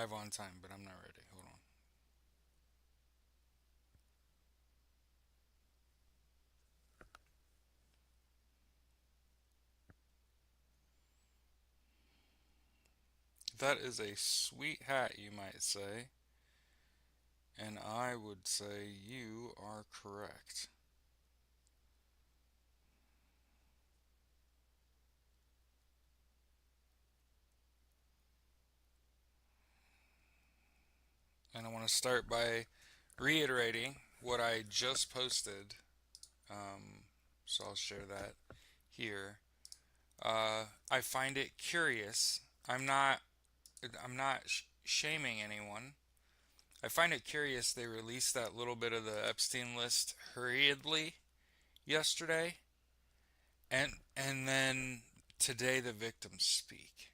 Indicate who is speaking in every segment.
Speaker 1: live on time, but I'm not ready. Hold on. That is a sweet hat, you might say, and I would say you are correct. And I want to start by reiterating what I just posted. Um, so I'll share that here. I find it curious. I'm not shaming anyone. I find it curious they released that little bit of the Epstein list hurriedly yesterday, and then today the victims speak.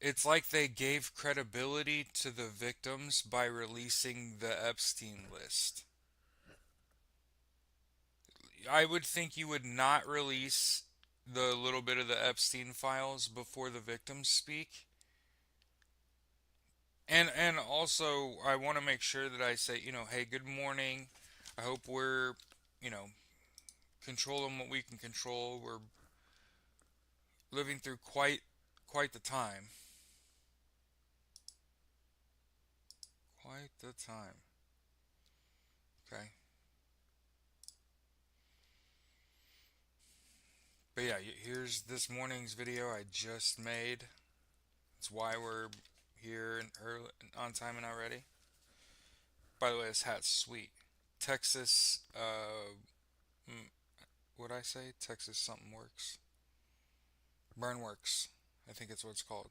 Speaker 1: It's like they gave credibility to the victims by releasing the Epstein list. I would think you would not release the little bit of the Epstein files before the victims speak. And also I want to make sure that I say, hey, good morning. I hope we're, you know, controlling what we can control. We're living through quite the time. Quite the time. Okay. But yeah, here's this morning's video I just made. It's why we're here and early, on time and not ready. By the way, this hat's sweet. Texas, what I say? Texas something works. Burn works. I think it's what it's called.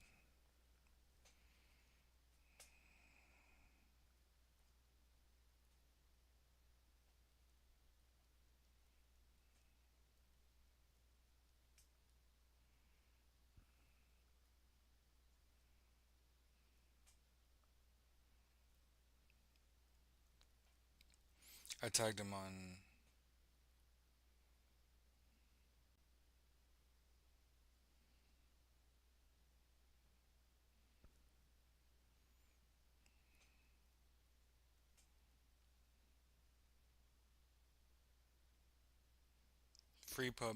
Speaker 1: I tagged him on Free Pub.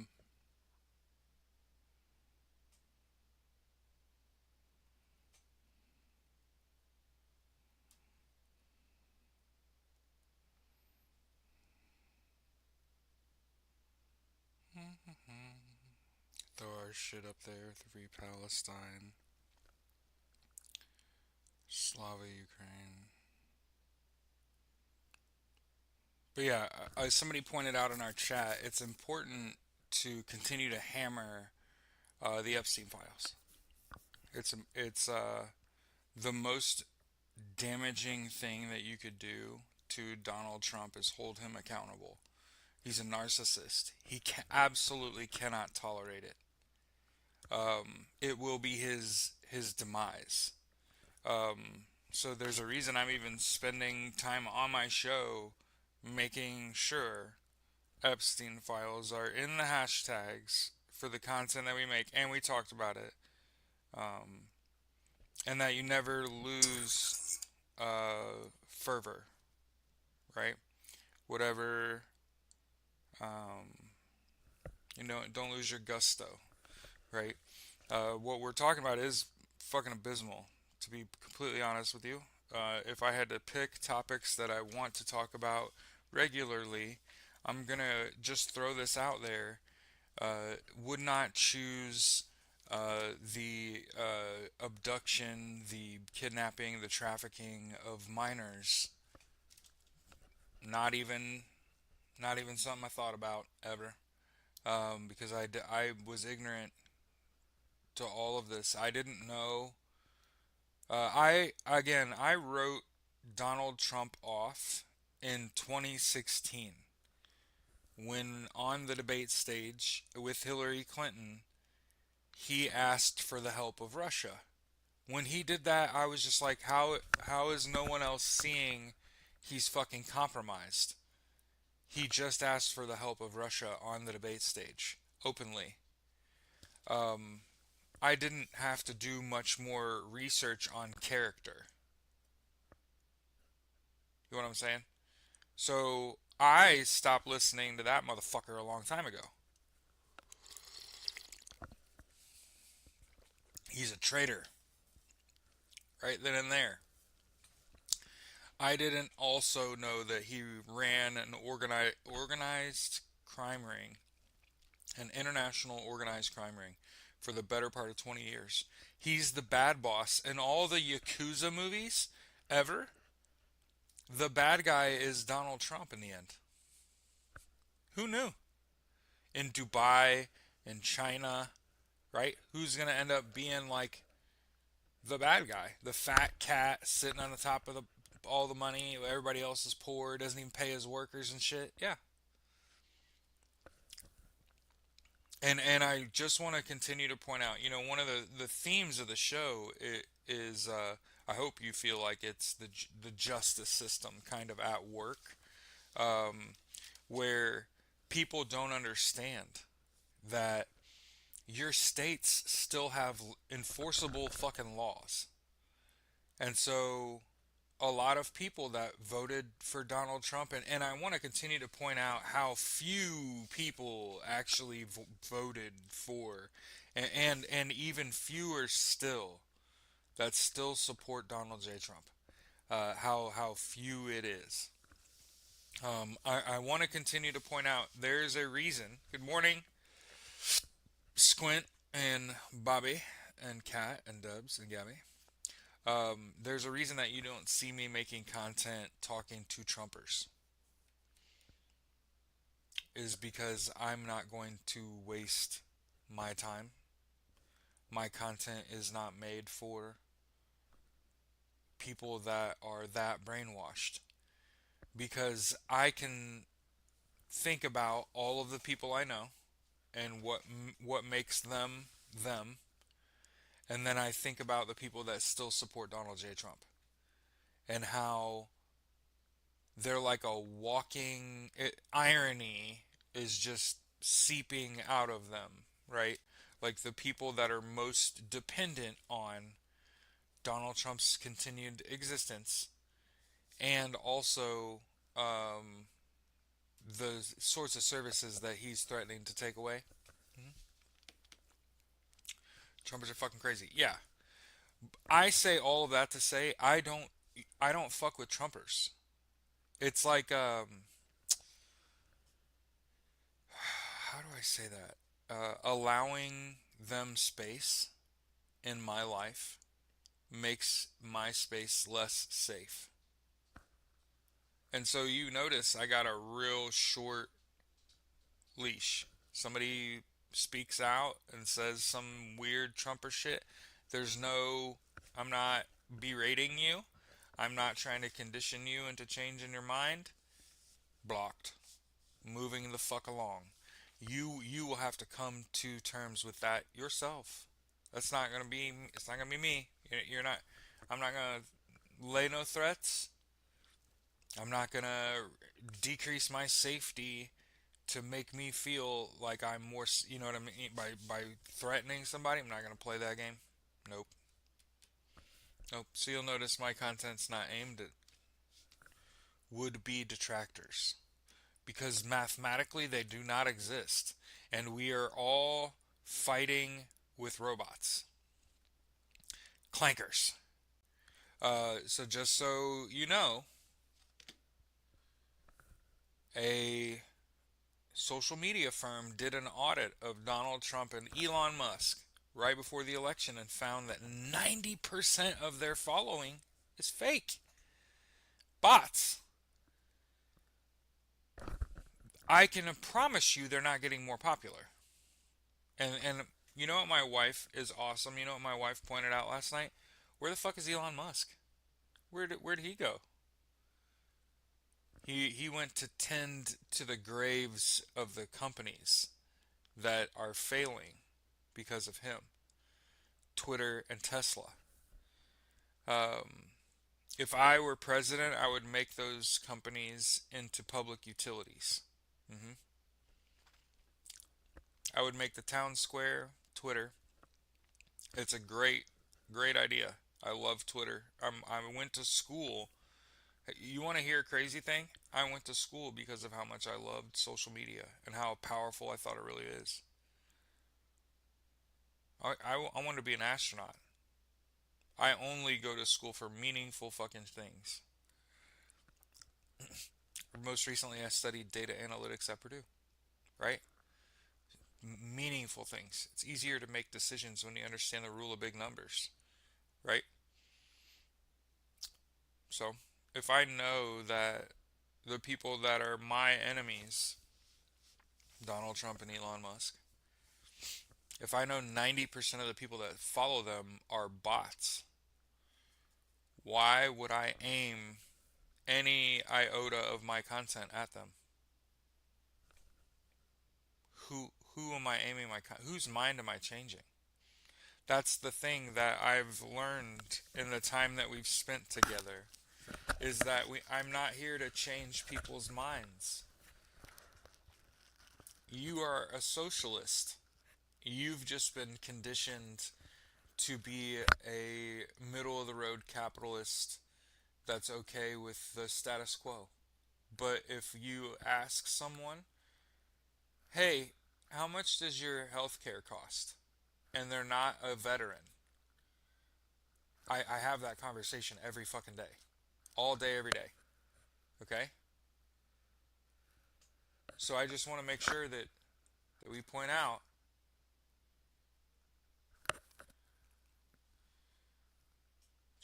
Speaker 1: Throw our shit up there. Free Palestine. Slava Ukraine. But yeah, as somebody pointed out in our chat, it's important to continue to hammer the Epstein files. It's the most damaging thing that you could do to Donald Trump is hold him accountable. He's a narcissist. He absolutely cannot tolerate it. It will be his demise. So there's a reason I'm even spending time on my show making sure Epstein files are in the hashtags for the content that we make, and we talked about it, and that you never lose fervor, right? Whatever, um, don't lose your gusto, right? What we're talking about is fucking abysmal, to be completely honest with you. If I had to pick topics that I want to talk about regularly, I'm gonna just throw this out there. Would not choose the abduction, the kidnapping, the trafficking of minors. Not even, not even something I thought about ever. Because I was ignorant to all of this. I didn't know. I wrote Donald Trump off in 2016 when on the debate stage with Hillary Clinton, he asked for the help of Russia. When he did that, I was just like, how is no one else seeing he's fucking compromised? He just asked for the help of Russia on the debate stage openly. I didn't have to do much more research on character. You know what I'm saying? So I stopped listening to that motherfucker a long time ago. He's a traitor, right then and there. I didn't also know that he ran an organized crime ring, an international organized crime ring, for the better part of 20 years. He's the bad boss in all the Yakuza movies ever. The bad guy is Donald Trump in the end. Who knew? In Dubai, in China, right? Who's going to end up being like the bad guy? The fat cat sitting on the top of all the money, everybody else is poor, doesn't even pay his workers and shit. Yeah. And I just want to continue to point out, one of the themes of the show is I hope you feel like it's the justice system kind of at work, um, where people don't understand that your states still have enforceable fucking laws. And so a lot of people that voted for Donald Trump, and I want to continue to point out how few people actually voted for, and even fewer still that still support Donald J. Trump. How few it is. I want to continue to point out there's a reason. Good morning, Squint and Bobby and Kat and Dubs and Gabby. There's a reason that you don't see me making content talking to Trumpers, is because I'm not going to waste my time. My content is not made for people that are that brainwashed. Because I can think about all of the people I know and what makes them them, and then I think about the people that still support Donald J. Trump and how they're like a walking irony is just seeping out of them, right? Like the people that are most dependent on Donald Trump's continued existence, and also um, the sorts of services that he's threatening to take away. Mhm. Trumpers are fucking crazy. Yeah, I say all of that to say I don't fuck with Trumpers. It's like how do I say that? Allowing them space in my life makes my space less safe. And so you notice I got a real short leash. Somebody speaks out and says some weird Trumper shit. There's no, I'm not berating you. I'm not trying to condition you into changing your mind. Blocked. Moving the fuck along. You will have to come to terms with that yourself. That's not gonna be. It's not gonna be me. You're not. I'm not gonna lay no threats. I'm not gonna decrease my safety to make me feel like I'm more. You know what I mean? By threatening somebody, I'm not gonna play that game. Nope. Nope. So you'll notice my content's not aimed at would-be detractors, because mathematically they do not exist, and we are all fighting with robots, clankers. So just so you know, a social media firm did an audit of Donald Trump and Elon Musk right before the election and found that 90% of their following is fake bots. I can promise you they're not getting more popular. And you know what, my wife is awesome. You know what my wife pointed out last night? Where the fuck is Elon Musk? Where did he go? He went to tend to the graves of the companies that are failing because of him. Twitter and Tesla. Um, if I were president, I would make those companies into public utilities. hmm I would make the town square Twitter, It's a great idea. I love Twitter. I went to school. You want to hear a crazy thing? I went to school because of how much I loved social media and how powerful I thought it really is. I want to be an astronaut. I only go to school for meaningful fucking things. Most recently, I studied data analytics at Purdue, right? Meaningful things. It's easier to make decisions when you understand the rule of big numbers, right? So, if I know that the people that are my enemies, Donald Trump and Elon Musk, if I know 90% of the people that follow them are bots, why would I aim any iota of my content at them? Who am I aiming whose mind am I changing? That's the thing that I've learned in the time that we've spent together is that I'm not here to change people's minds. You are a socialist. You've just been conditioned to be a middle of the road capitalist that's okay with the status quo. But if you ask someone, hey, how much does your health care cost? And they're not a veteran, I have that conversation every fucking day. All day, every day. Okay? So I just want to make sure that we point out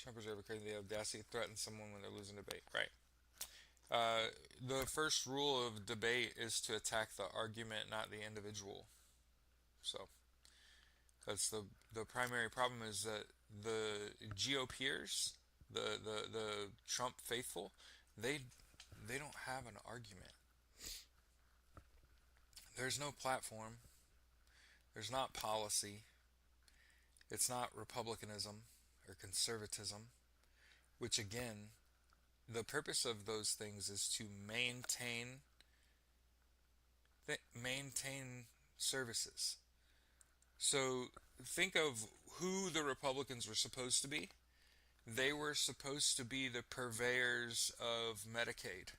Speaker 1: Trump reserve because the audacity to threaten someone when they're losing debate. Right. The first rule of debate is to attack the argument, not the individual. So that's the primary problem is that the GOPers, the Trump faithful, they they don't have an argument. There's no platform. There's not policy. It's not republicanism or conservatism, which again, the purpose of those things is to maintain services. So think of who the Republicans were supposed to be. They were supposed to be the purveyors of Medicaid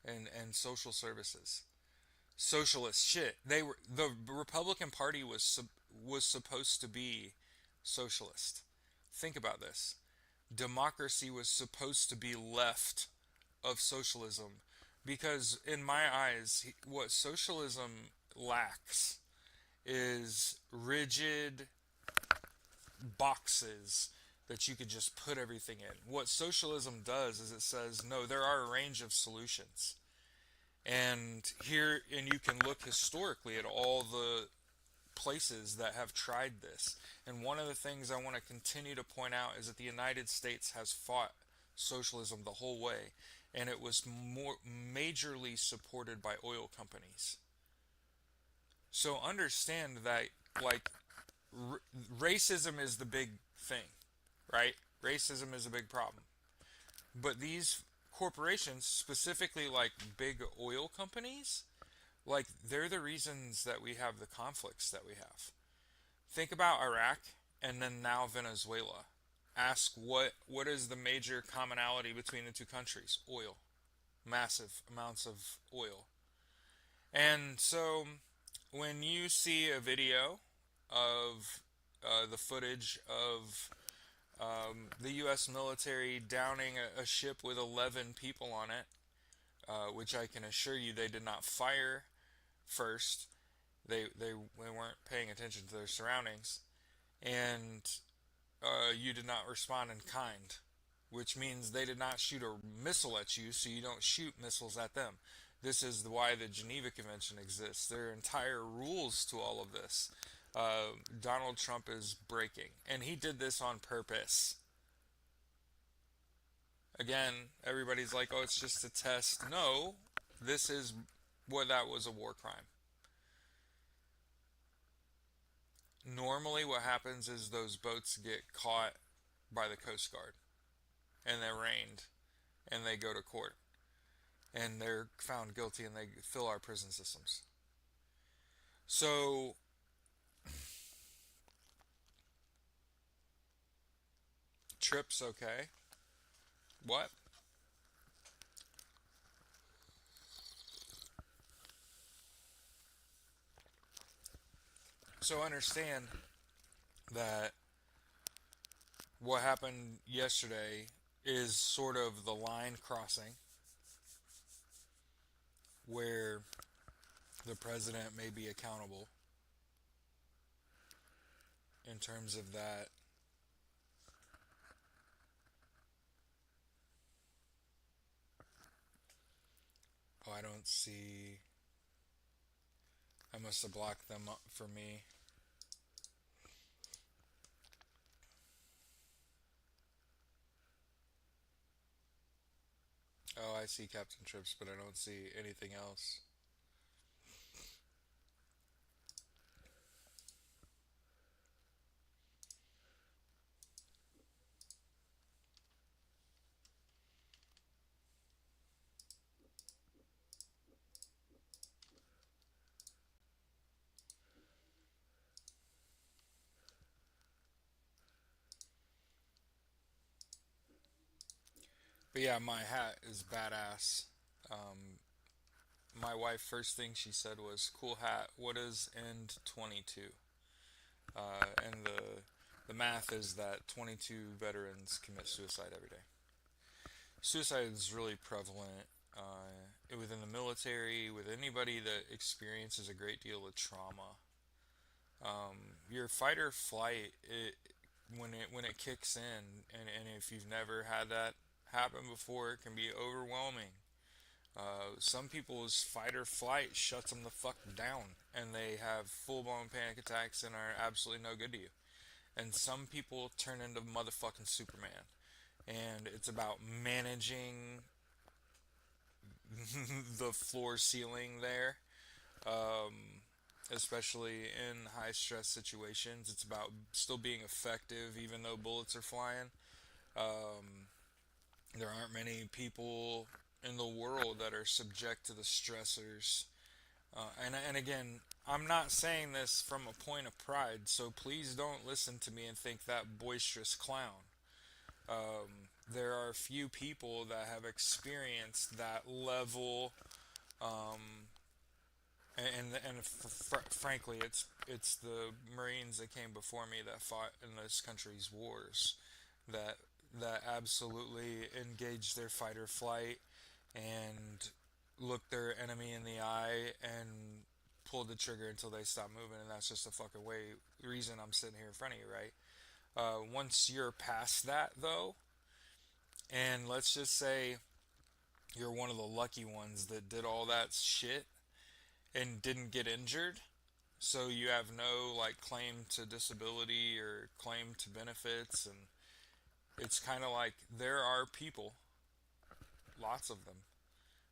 Speaker 1: and social services. Socialist shit. They were the Republican Party was supposed to be socialist. Think about this. Democracy was supposed to be left of socialism because in my eyes what socialism lacks is rigid boxes that you could just put everything in. What socialism does is it says no, there are a range of solutions. And you can look historically at all the places that have tried this. And one of the things I want to continue to point out is that the United States has fought socialism the whole way, and it was more majorly supported by oil companies. So understand that, like, r- racism is the big thing, right? Racism is a big problem. But these corporations, specifically like big oil companies, like they're the reasons that we have the conflicts that we have. Think about Iraq and then now Venezuela. Ask what is the major commonality between the two countries? Oil. Massive amounts of oil. And so when you see a video of the footage of the U.S. military downing a ship with 11 people on it, which I can assure you they did not fire first. They weren't paying attention to their surroundings, and you did not respond in kind, which means they did not shoot a missile at you, so you don't shoot missiles at them. This is why the Geneva Convention exists. There are entire rules to all of this. Donald Trump is breaking, and he did this on purpose. Again, everybody's like, oh, it's just a test. No, this is what that was a war crime. Normally, what happens is those boats get caught by the Coast Guard and they're arraigned and they go to court and they're found guilty and they fill our prison systems. So Trips, okay. What? So understand that what happened yesterday is sort of the line crossing where the president may be accountable in terms of that. Oh, I don't see. I must have blocked them up for me. Oh, I see Captain Trips, but I don't see anything else. But yeah, my hat is badass. Um, my wife, first thing she said was, "Cool hat. What is end 22?" And the math is that 22 veterans commit suicide every day. Suicide is really prevalent within the military, with anybody that experiences a great deal of trauma. Your fight or flight, when it kicks in, and if you've never had that happen before, it can be overwhelming. Some people's fight or flight shuts them the fuck down, and they have full blown panic attacks and are absolutely no good to you. And some people turn into motherfucking Superman, and it's about managing the floor ceiling there, um, especially in high stress situations. It's about still being effective even though bullets are flying. Um, there aren't many people in the world that are subject to the stressors. And again, I'm not saying this from a point of pride, so please don't listen to me and think that boisterous clown. There are few people that have experienced that level, um, frankly, it's the Marines that came before me that fought in this country's wars, that that absolutely engaged their fight or flight and looked their enemy in the eye and pulled the trigger until they stopped moving, and that's just the fucking way reason I'm sitting here in front of you, right? Once you're past that, though, and let's just say you're one of the lucky ones that did all that shit and didn't get injured, so you have no like claim to disability or claim to benefits, and it's kind of like there are people, lots of them,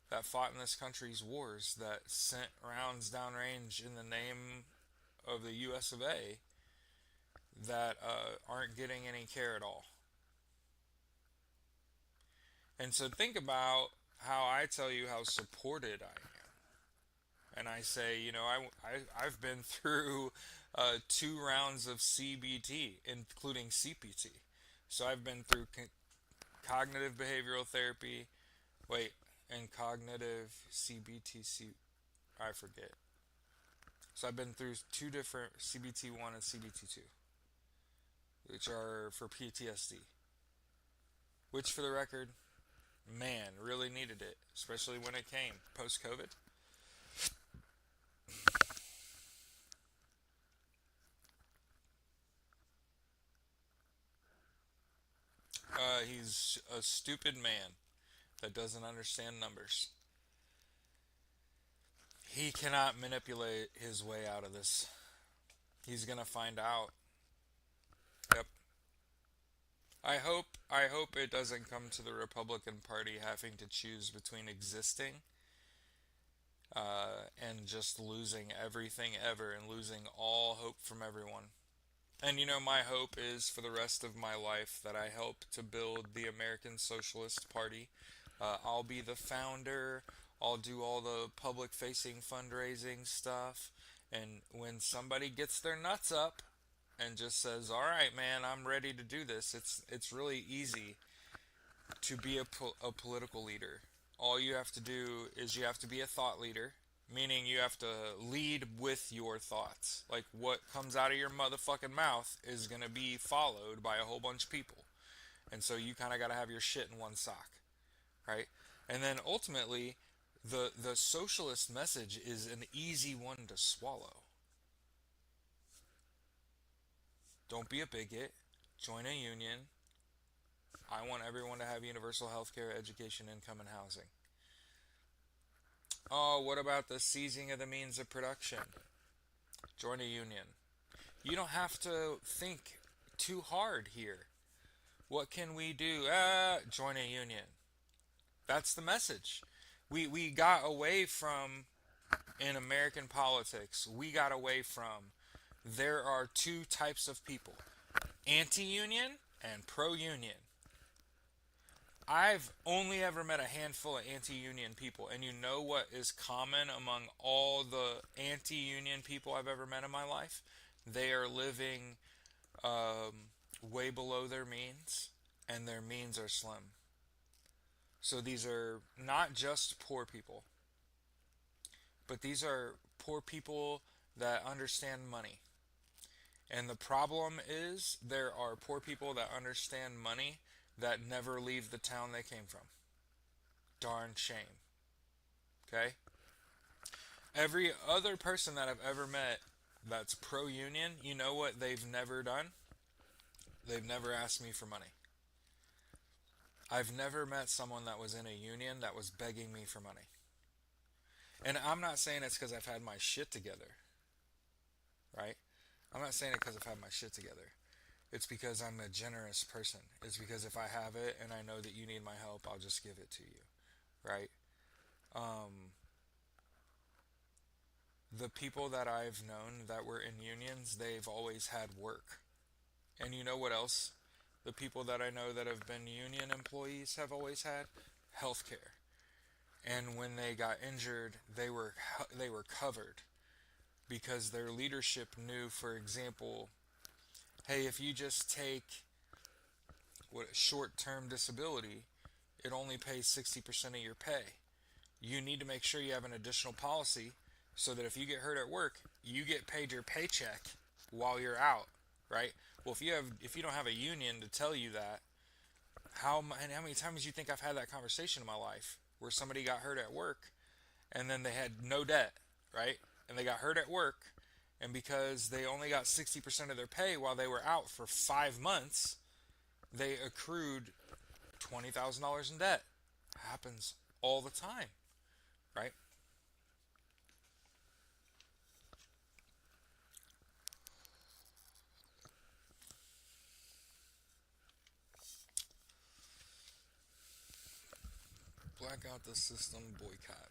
Speaker 1: that fought in this country's wars that sent rounds downrange in the name of the US of A that aren't getting any care at all. And so think about how I tell you how supported I am. And I say, I've been through 2 rounds of CBT, including CPT. So I've been through cognitive behavioral therapy, wait, and cognitive CBTC, I forget. So I've been through two different CBT1 and CBT2, which are for PTSD. Which, for the record, man, really needed it, especially when it came post COVID. He's a stupid man that doesn't understand numbers. He cannot manipulate his way out of this. He's gonna find out. Yep. I hope it doesn't come to the Republican Party having to choose between existing and just losing everything ever and losing all hope from everyone. And my hope is for the rest of my life that I help to build the American Socialist Party. I'll be the founder. I'll do all the public facing fundraising stuff. And when somebody gets their nuts up and just says, "All right, man, I'm ready to do this." It's really easy to be a political leader. All you have to do is you have to be a thought leader, meaning you have to lead with your thoughts. Like what comes out of your motherfucking mouth is going to be followed by a whole bunch of people. And so you kind of got to have your shit in one sock, right? And then ultimately the socialist message is an easy one to swallow. Don't be a bigot, join a union. I want everyone to have universal health care, education, income, and housing. Oh, what about the seizing of the means of production? Join a union. You don't have to think too hard here. What can we do? Join a union. That's the message. We got away from, in American politics, we got away from, there are two types of people, anti union and pro union. I've only ever met a handful of anti-union people, and you know what is common among all the anti-union people I've ever met in my life? They are living way below their means, and their means are slim. So these are not just poor people, but these are poor people that understand money. And the problem is there are poor people that understand money that never leave the town they came from. Darn shame. Okay? Every other person that I've ever met that's pro union, you know what they've never done? They've never asked me for money. I've never met someone that was in a union that was begging me for money. And I'm not saying it's because I've had my shit together, right? I'm not saying it because I've had my shit together. It's because I'm a generous person. It's because if I have it and I know that you need my help, I'll just give it to you, right? Um, the people that I've known that were in unions, they've always had work. And you know what else? The people that I know that have been union employees have always had health care. And when they got injured, they were covered because their leadership knew, for example, hey, if you just take what short-term disability, it only pays 60% of your pay. You need to make sure you have an additional policy so that if you get hurt at work, you get paid your paycheck while you're out, right? Well, if you don't have a union to tell you that, how many times do you think I've had that conversation in my life where somebody got hurt at work and then they had no debt, right? And they got hurt at work, and because they only got 60% of their pay while they were out for 5 months, they accrued $20,000 in debt. Happens all the time, right? Black out the system, boycott.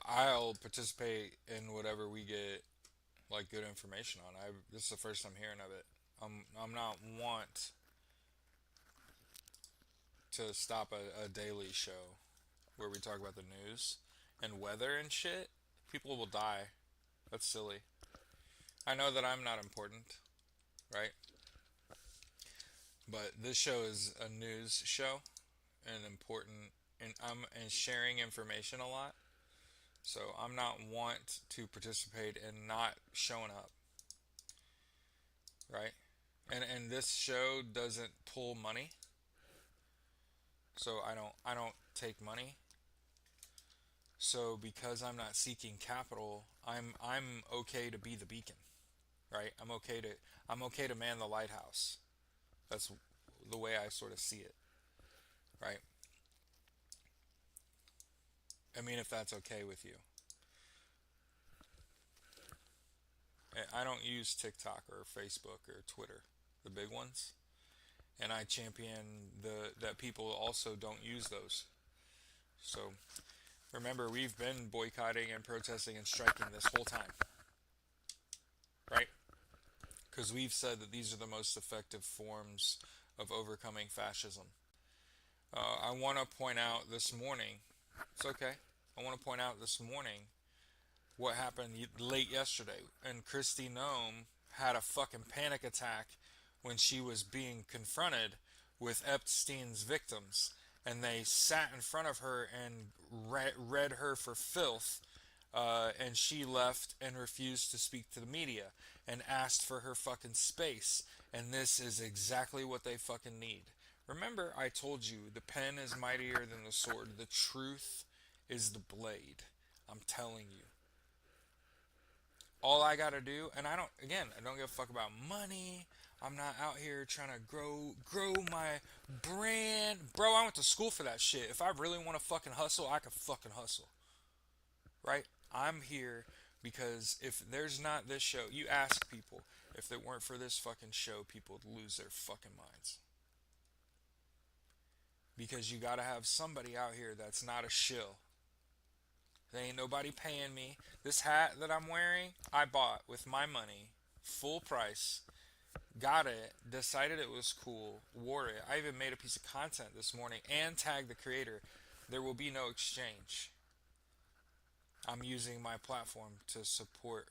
Speaker 1: I'll participate in whatever we get like good information on. This is the first I'm hearing of it. I'm not want to stop a daily show where we talk about the news and weather and shit. People will die. That's silly. I know that I'm not important, right? But this show is a news show and important, and I'm sharing information a lot. So I'm not want to participate in not showing up, right? And this show doesn't pull money, so I don't take money. So because I'm not seeking capital, I'm okay to be the beacon, right? I'm okay to man the lighthouse. That's the way I sort of see it, right? I mean, if that's okay with you. I don't use TikTok or Facebook or Twitter, the big ones, and I champion the that people also don't use those. So remember, we've been boycotting and protesting and striking this whole time, right? Because we've said that these are the most effective forms of overcoming fascism. I want to point out this morning, it's okay. I want to point out this morning what happened late yesterday. And Christy Nome had a fucking panic attack when she was being confronted with Epstein's victims. And they sat in front of her and read her for filth. And she left and refused to speak to the media and asked for her fucking space. And this is exactly what they fucking need. Remember, I told you the pen is mightier than the sword. The truth is the blade. I'm telling you. All I gotta do, and I don't give a fuck about money. I'm not out here trying to grow my brand. Bro, I went to school for that shit. If I really want to fucking hustle, I can fucking hustle. Right? I'm here because if there's not this show, you ask people, if it weren't for this fucking show, people would lose their fucking minds. Because you gotta have somebody out here that's not a shill. There ain't nobody paying me. This hat that I'm wearing, I bought with my money, full price. Got it, decided it was cool, wore it. I even made a piece of content this morning and tagged the creator. There will be no exchange. I'm using my platform to support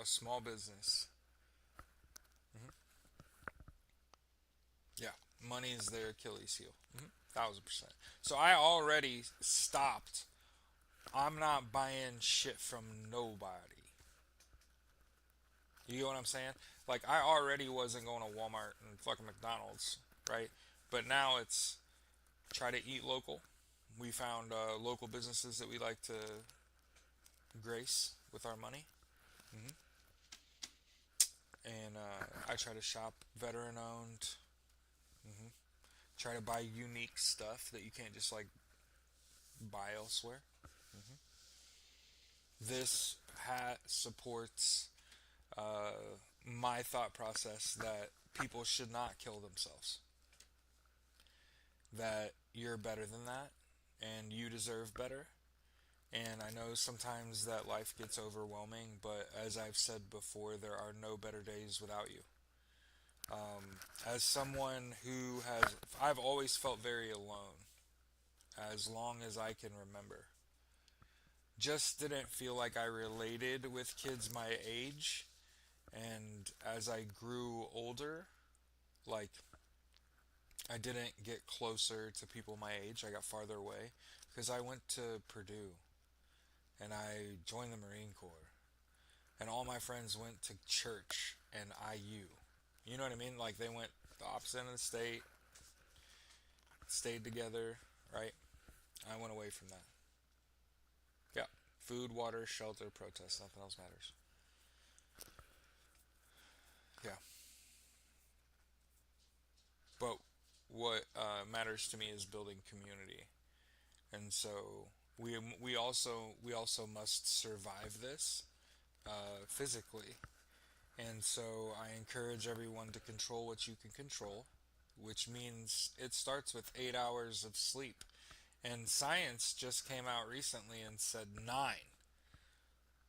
Speaker 1: a small business. hmm Yeah, money is their Achilles heel. 1000%. So I already stopped. I'm not buying shit from nobody. You get what I'm saying? Like, I already wasn't going to Walmart and fucking McDonald's, right? But now it's try to eat local. We found local businesses that we like to grace with our money. hmm And I try to shop veteran owned. hmm Try to buy unique stuff that you can't just like buy elsewhere. hmm This hat supports my thought process that people should not kill themselves. That you're better than that and you deserve better. And I know sometimes that life gets overwhelming, but as I've said before, there are no better days without you. As someone who has, I've always felt very alone as long as I can remember. Just didn't feel like I related with kids my age. And as I grew older, like, I didn't get closer to people my age. I got farther away because I went to Purdue and I joined the Marine Corps. And all my friends went to church and IU. You know what I mean? Like, they went the opposite end of the state, stayed together, right? I went away from that. Yeah. Food, water, shelter, protest. Nothing else matters. Yeah. But what matters to me is building community. And so we also must survive this physically. And so I encourage everyone to control what you can control, which means it starts with 8 hours of sleep. And science just came out recently and said 9,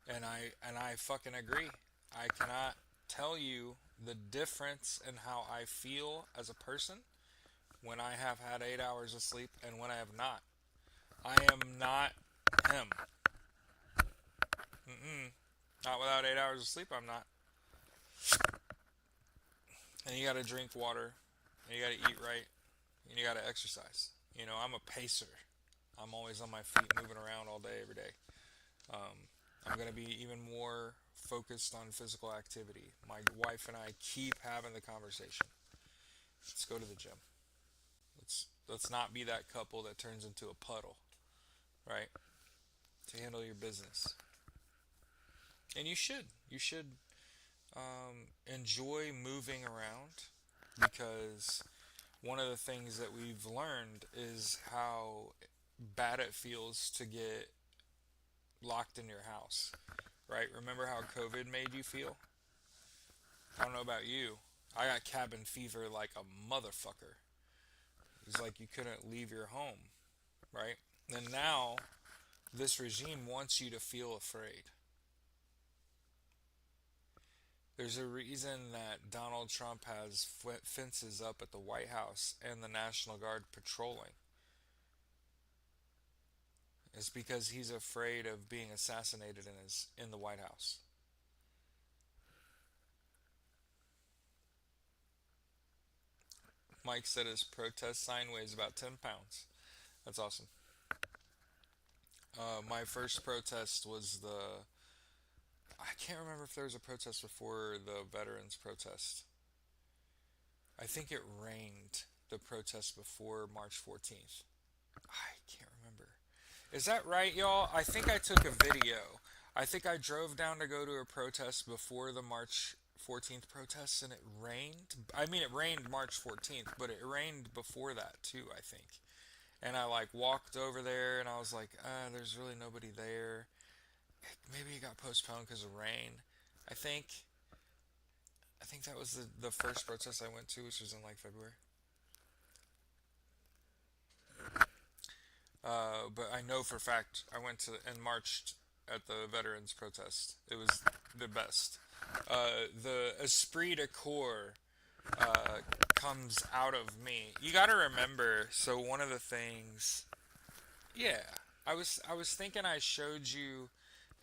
Speaker 1: and I fucking agree. I cannot tell you the difference in how I feel as a person when I have had 8 hours of sleep and when I have not. I am not him. Mm-mm. Not without 8 hours of sleep. I'm not. And you got to drink water, and you got to eat right, and you got to exercise. I'm a pacer. I'm always on my feet, moving around all day, every day. I'm going to be even more focused on physical activity. My wife and I keep having the conversation. Let's go to the gym. Let's not be that couple that turns into a puddle, right? To handle your business. And you should enjoy moving around because one of the things that we've learned is how bad it feels to get locked in your house, right? Remember how COVID made you feel? I don't know about you. I got cabin fever like a motherfucker. It's like you couldn't leave your home, right? And now this regime wants you to feel afraid. There's a reason that Donald Trump has fences up at the White House and the National Guard patrolling. is because he's afraid of being assassinated in the White House. Mike said his protest sign weighs about 10 pounds. That's awesome. My first protest was the. I can't remember if there was a protest before the veterans protest. I think it rained the protest before March 14th. I can't remember. Is that right, y'all? I think I took a video. I think I drove down to go to a protest before the March 14th protests and it rained. I mean, it rained March 14th, but it rained before that too, I think. And I like walked over there and I was like, there's really nobody there. Maybe it got postponed because of rain. I think I think that was the first protest I went to, which was in like February. But I know for a fact I went to and marched at the veterans protest. It was the best. The esprit de corps comes out of me. You got to remember. So one of the things, yeah, I was thinking I showed you.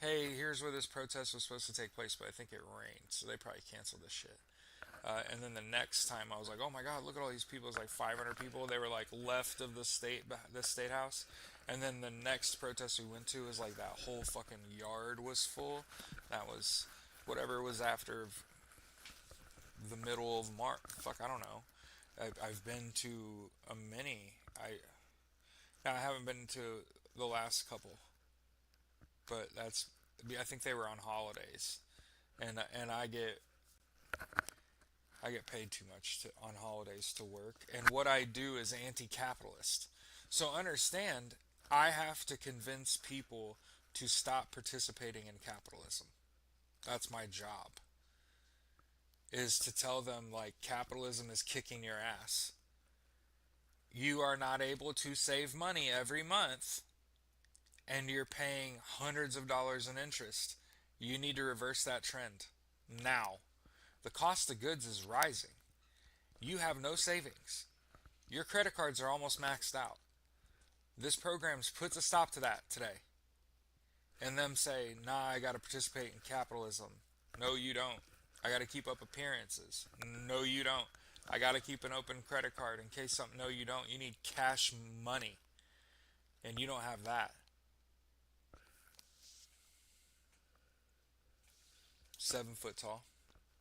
Speaker 1: Hey, here's where this protest was supposed to take place, but I think it rained, so they probably canceled this shit. And then the next time I was like, oh my god, look at all these people. It was like 500 people. They were like left of the state house. And then the next protest we went to was like that whole fucking yard was full. That was whatever was after the middle of March. Fuck, I don't know. I've been to a many. I haven't been to the last couple, but I think they were on holidays, and I get paid too much on holidays to work, and what I do is anti-capitalist. So understand, I have to convince people to stop participating in capitalism. That's my job. Is to tell them like capitalism is kicking your ass. You are not able to save money every month and you're paying hundreds of dollars in interest. You need to reverse that trend now. The cost of goods is rising. You have no savings. Your credit cards are almost maxed out. This program puts a stop to that today. And them say, nah, I got to participate in capitalism. No, you don't. I got to keep up appearances. No, you don't. I got to keep an open credit card in case something. No, you don't. You need cash money. And you don't have that. 7 foot tall.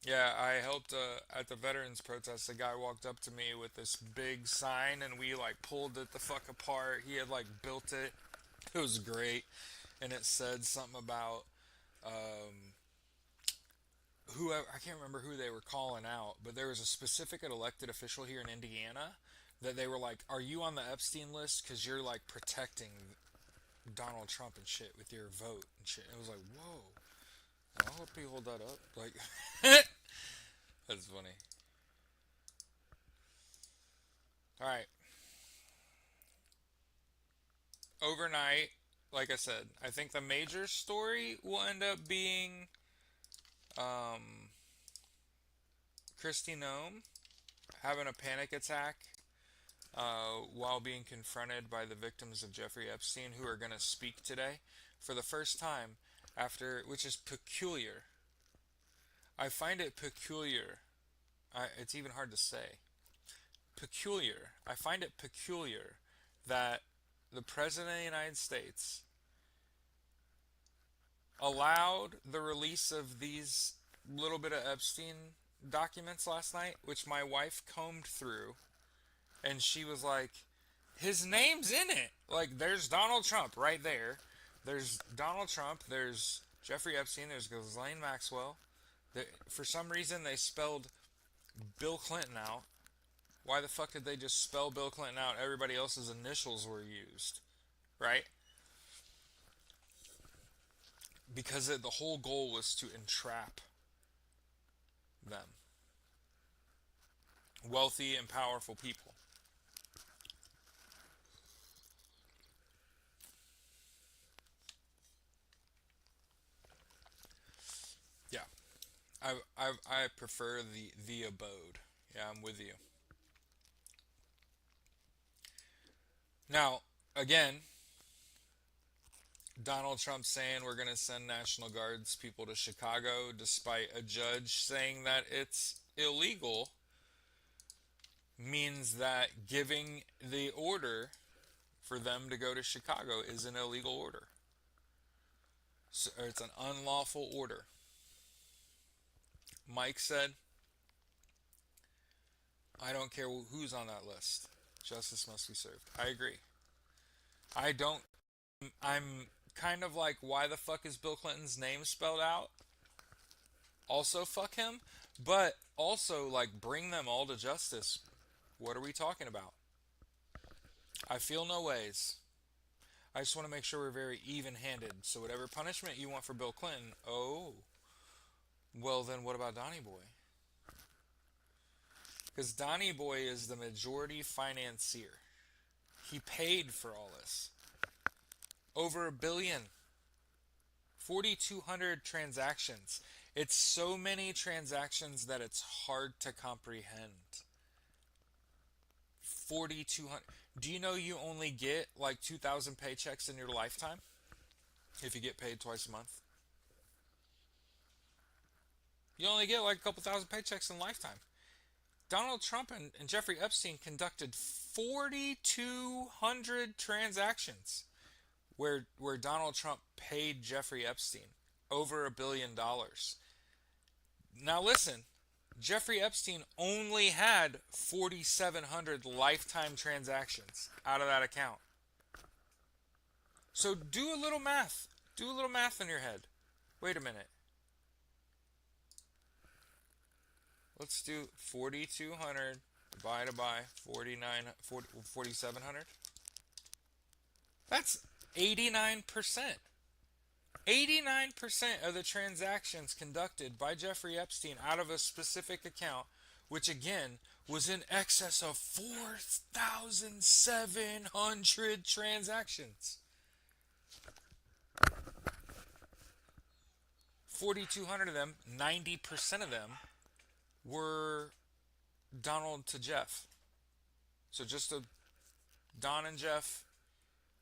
Speaker 1: Yeah, I helped at the veterans protest. A guy walked up to me with this big sign, and we like pulled it the fuck apart. He had like built it. It was great, and it said something about um, whoever. I can't remember who they were calling out, but there was a specific elected official here in Indiana that they were like, "Are you on the Epstein list? Because you're like protecting Donald Trump and shit with your vote and shit." And it was like, whoa. I hope he hold that up. Like, that's funny. All right. Overnight, like I said, I think the major story will end up being um, Kristi Noem having a panic attack while being confronted by the victims of Jeffrey Epstein, who are going to speak today for the first time after, which is peculiar. I find it peculiar. It's even hard to say. Peculiar. I find it peculiar that the President of the United States allowed the release of these little bit of Epstein documents last night, which my wife combed through, and she was like, his name's in it. Like, there's Donald Trump right there. There's Donald Trump. There's Jeffrey Epstein. There's Ghislaine Maxwell. For some reason, they spelled Bill Clinton out. Why the fuck did they just spell Bill Clinton out? Everybody else's initials were used, right? Because the whole goal was to entrap them. Wealthy and powerful people. Yeah. I prefer the abode. Yeah, I'm with you. Now, again, Donald Trump saying we're going to send National Guards people to Chicago despite a judge saying that it's illegal means that giving the order for them to go to Chicago is an illegal order. So, or it's an unlawful order. Mike said, I don't care who's on that list. Justice must be served. I agree. I don't. I'm kind of like, why the fuck is Bill Clinton's name spelled out? Also, fuck him. But also, like, bring them all to justice. What are we talking about? I feel no ways. I just want to make sure we're very even handed. So, whatever punishment you want for Bill Clinton, oh, well, then what about Donnie Boy? Because Donnie Boy is the majority financier. He paid for all this. Over a billion. 4,200 transactions. It's so many transactions that it's hard to comprehend. 4,200. Do you know you only get like 2,000 paychecks in your lifetime? If you get paid twice a month. You only get like a couple thousand paychecks in a lifetime. Donald Trump and Jeffrey Epstein conducted 4,200 transactions where Donald Trump paid Jeffrey Epstein over $1 billion. Now listen, Jeffrey Epstein only had 4,700 lifetime transactions out of that account. So do a little math. Do a little math in your head. Wait a minute. Let's do 4,200 divided by 4,700. That's 89%. 89% of the transactions conducted by Jeffrey Epstein out of a specific account, which again was in excess of 4,700 transactions. 4,200 of them, 90% of them, were Donald to Jeff. So just Don and Jeff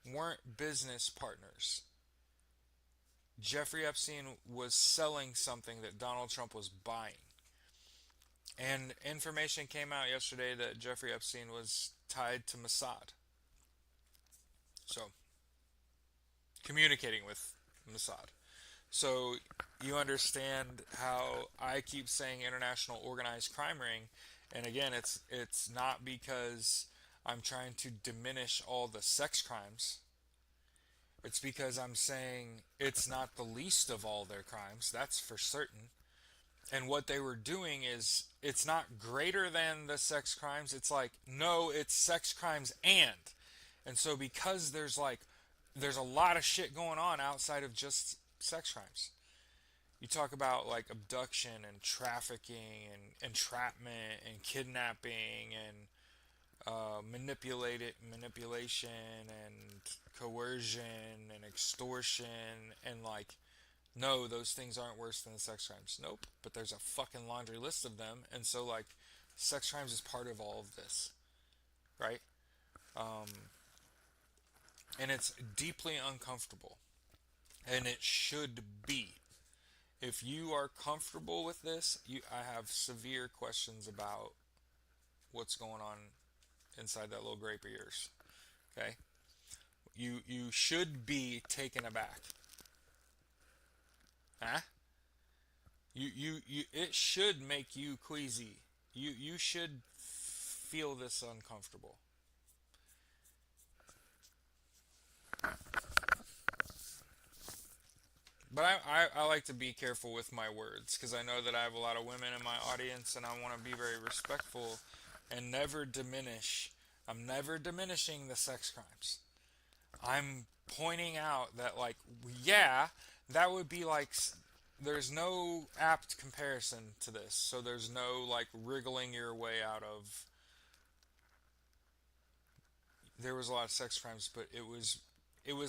Speaker 1: weren't business partners. Jeffrey Epstein was selling something that Donald Trump was buying. And information came out yesterday that Jeffrey Epstein was tied to Mossad. So, communicating with Mossad. So, you understand how I keep saying international organized crime ring, and again, it's not because I'm trying to diminish all the sex crimes. It's because I'm saying it's not the least of all their crimes, that's for certain. And what they were doing is, it's not greater than the sex crimes, it's like, no, it's sex crimes and so because there's a lot of shit going on outside of just sex crimes. You talk about like abduction and trafficking and entrapment and kidnapping and manipulation and coercion and extortion and like, no, those things aren't worse than the sex crimes. Nope, but there's a fucking laundry list of them, and so like, sex crimes is part of all of this, right? And it's deeply uncomfortable, and it should be. If you are comfortable with this, I have severe questions about what's going on inside that little grape of yours. Okay? You should be taken aback. Huh? It should make you queasy. You should feel this uncomfortable. But I like to be careful with my words because I know that I have a lot of women in my audience and I want to be very respectful and never diminish. I'm never diminishing the sex crimes. I'm pointing out that, like, yeah, that would be like, there's no apt comparison to this. So there's no, like, wriggling your way out of. There was a lot of sex crimes, but it was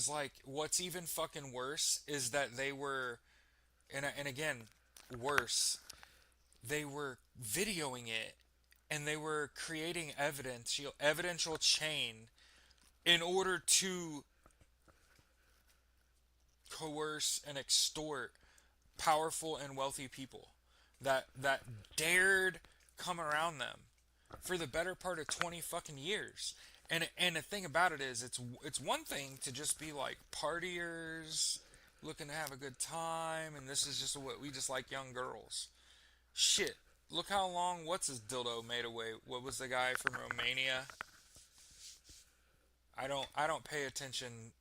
Speaker 1: like, what's even fucking worse is that they were, and again, worse, they were videoing it and they were creating evidential chain in order to coerce and extort powerful and wealthy people that dared come around them for the better part of 20 fucking years. And the thing about it is it's one thing to just be like partiers looking to have a good time and this is just what we just like young girls. Shit. Look how long what's his dildo made away. What was the guy from Romania? I don't pay attention.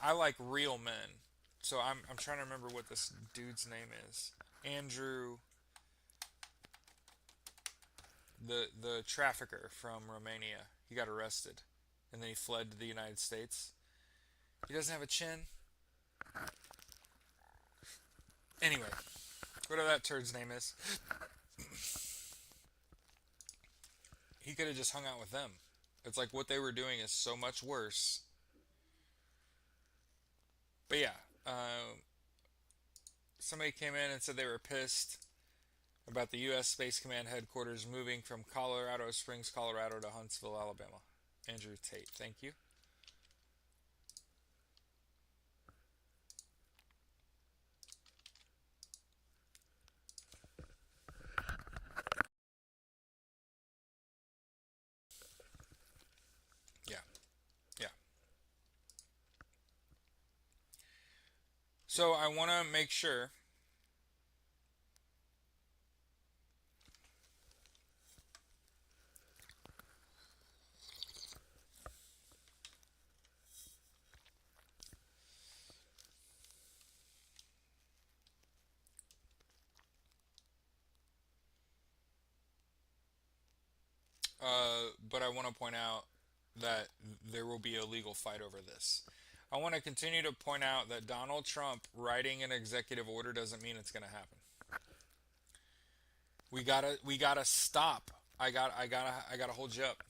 Speaker 1: I like real men. So I'm trying to remember what this dude's name is. Andrew, the trafficker from Romania. He got arrested and then he fled to the United States. He doesn't have a chin. Anyway, whatever that turd's name is, he could have just hung out with them. It's like what they were doing is so much worse. But yeah, somebody came in and said they were pissed about the U.S. Space Command headquarters moving from Colorado Springs, Colorado to Huntsville, Alabama. Andrew Tate, thank you. Yeah, yeah. So I want to make sure. But I want to point out that there will be a legal fight over this. I want to continue to point out that Donald Trump writing an executive order doesn't mean it's going to happen. We gotta stop. I gotta hold you up.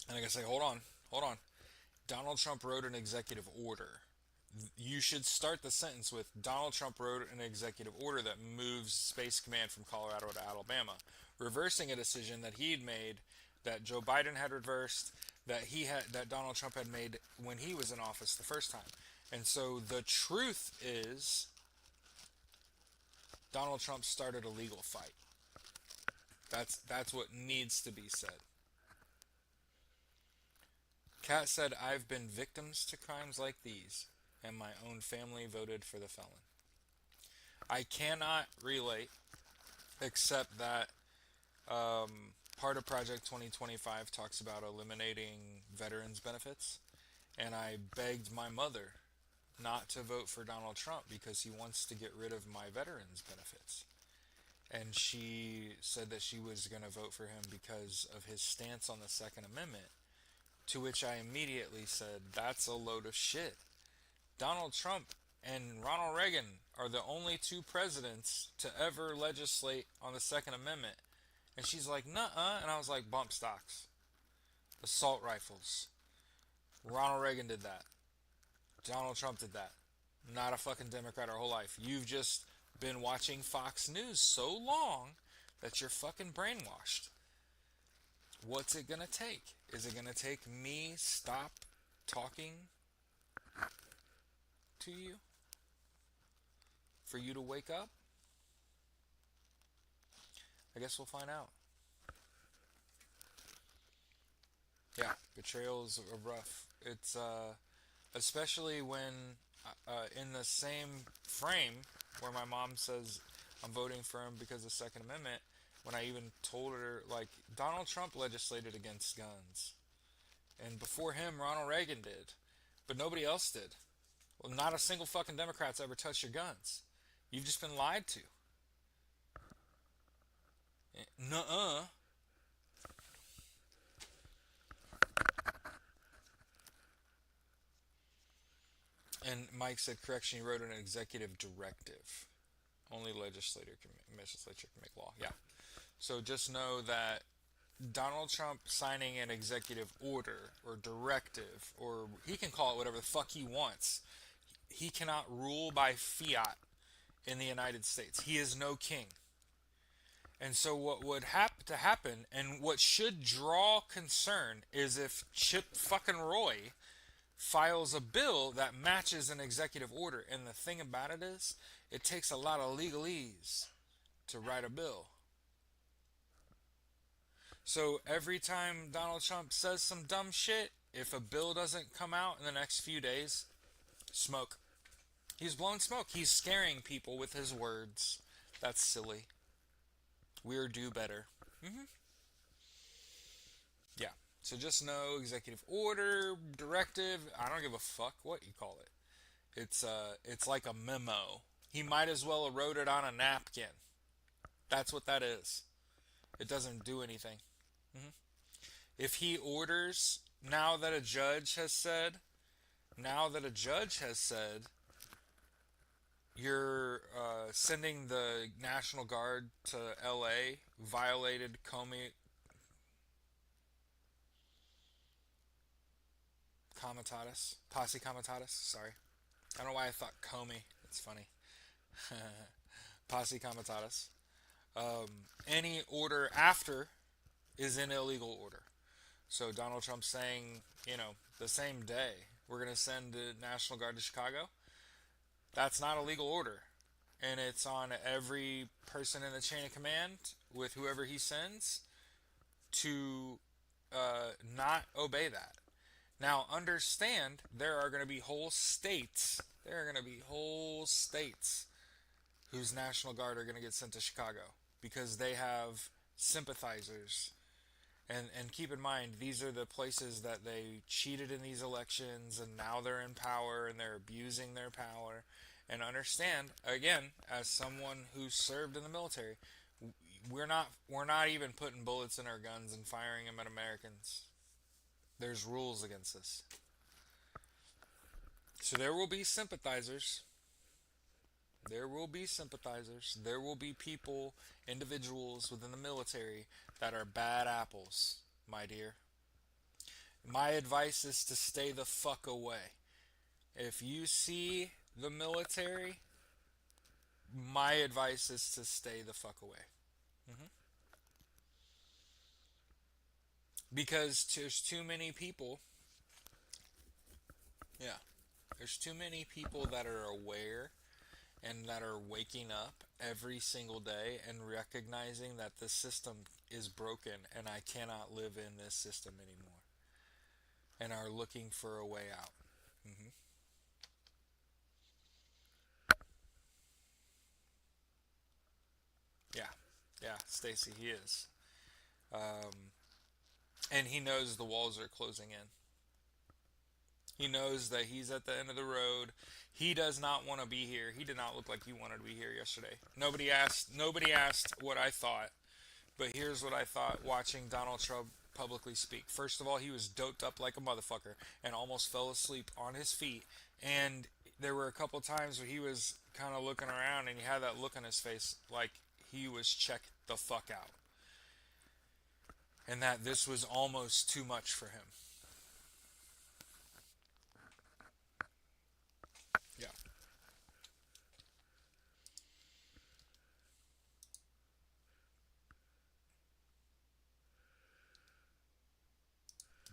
Speaker 1: And I gotta say, hold on. Donald Trump wrote an executive order. You should start the sentence with Donald Trump wrote an executive order that moves Space Command from Colorado to Alabama, reversing a decision that he had made, that Joe Biden had reversed, that Donald Trump had made when he was in office the first time. And so the truth is Donald Trump started a legal fight. That's what needs to be said. Kat said, I've been victims to crimes like these, and my own family voted for the felon. I cannot relate, except that part of Project 2025 talks about eliminating veterans benefits, and I begged my mother not to vote for Donald Trump because he wants to get rid of my veterans benefits. And she said that she was going to vote for him because of his stance on the Second Amendment, to which I immediately said, that's a load of shit. Donald Trump and Ronald Reagan are the only two presidents to ever legislate on the Second Amendment. And she's like, nuh-uh. And I was like, bump stocks. Assault rifles. Ronald Reagan did that. Donald Trump did that. Not a fucking Democrat our whole life. You've just been watching Fox News so long that you're fucking brainwashed. What's it gonna take? Is it gonna take me stop talking to you for you to wake up? I guess we'll find out. Yeah, betrayals are rough. It's especially when in the same frame where my mom says I'm voting for him because of the Second Amendment, when I even told her, like, Donald Trump legislated against guns, and before him Ronald Reagan did, but nobody else did. Well, not a single fucking Democrat's ever touched your guns. You've just been lied to. Nuh-uh. And Mike said, correction, he wrote an executive directive. Only legislature can make law. Yeah. So just know that Donald Trump signing an executive order or directive, or he can call it whatever the fuck he wants. He cannot rule by fiat in the United States. He is no king. And so what would have to happen, and what should draw concern, is if Chip fucking Roy files a bill that matches an executive order. And the thing about it is, it takes a lot of legalese to write a bill. So every time Donald Trump says some dumb shit, if a bill doesn't come out in the next few days, smoke. He's blowing smoke. He's scaring people with his words. That's silly. We're do better. Hmm. Yeah. So just know executive order, directive. I don't give a fuck what you call it. It's like a memo. He might as well have wrote it on a napkin. That's what that is. It doesn't do anything. Hmm. If he orders, now that a judge has said, now that a judge has said, you're sending the National Guard to L.A. violated Posse Comitatus. Sorry, I don't know why I thought Comey. It's funny. Posse Comitatus. Any order after is an illegal order. So Donald Trump saying, the same day we're going to send the National Guard to Chicago. That's not a legal order. And it's on every person in the chain of command with whoever he sends to not obey that. Now, understand there are going to be whole states. There are going to be whole states whose National Guard are going to get sent to Chicago because they have sympathizers. And keep in mind, these are the places that they cheated in these elections, and now they're in power and they're abusing their power. And understand, again, as someone who served in the military, we're not even putting bullets in our guns and firing them at Americans. There's rules against this. So there will be sympathizers. There will be sympathizers. There will be people, individuals within the military that are bad apples, my dear. My advice is to stay the fuck away. If you see the military, my advice is to stay the fuck away. Hmm. Because there's too many people. Yeah. There's too many people that are aware and that are waking up every single day and recognizing that the system is broken and I cannot live in this system anymore and are looking for a way out. Hmm. Yeah, yeah, Stacy, he is. Um, and he knows the walls are closing in. He knows that he's at the end of the road. He does not want to be here. He did not look like he wanted to be here yesterday. Nobody asked what I thought, but here's what I thought watching Donald Trump publicly speak. First of all, he was doped up like a motherfucker and almost fell asleep on his feet. And there were a couple times where he was kind of looking around and he had that look on his face like he was checked the fuck out. And that this was almost too much for him. Yeah.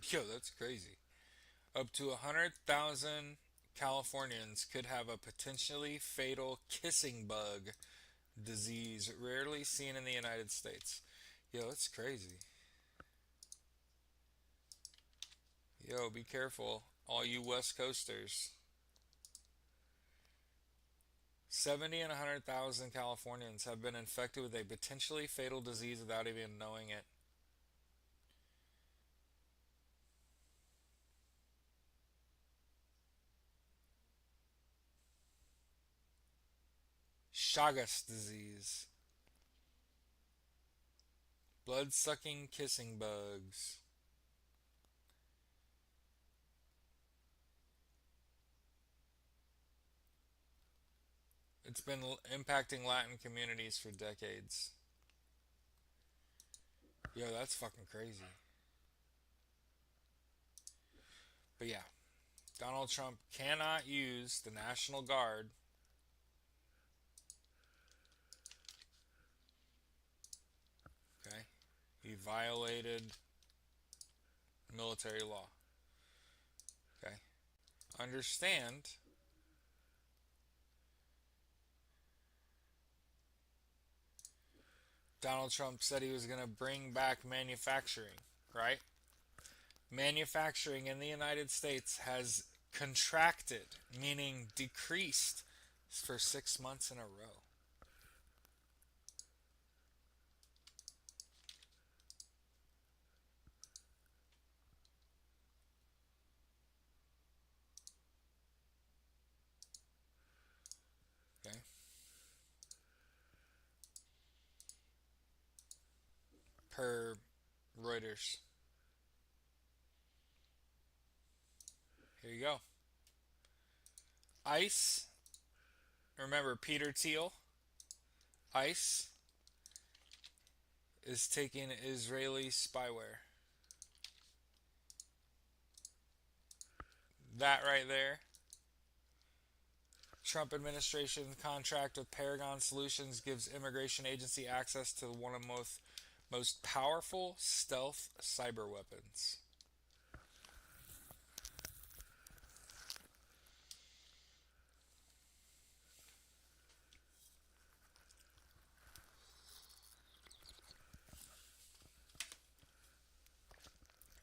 Speaker 1: Yo, that's crazy. Up to 100,000 Californians could have a potentially fatal kissing bug disease rarely seen in the United States. Yo, that's crazy. Yo, be careful, all you West Coasters. 70 and 100,000 Californians have been infected with a potentially fatal disease without even knowing it. Chagas disease. Blood sucking kissing bugs. It's been impacting Latin communities for decades. Yo, that's fucking crazy. But yeah, Donald Trump cannot use the National Guard. Okay? He violated military law. Okay? understand Donald Trump said he was going to bring back manufacturing, right? Manufacturing in the United States has contracted, meaning decreased, for 6 months in a row. Okay. Per Reuters. Here you go. ICE, remember Peter Thiel? ICE is taking Israeli spyware. That right there. Trump administration contract with Paragon Solutions gives immigration agency access to one of the most powerful stealth cyber weapons.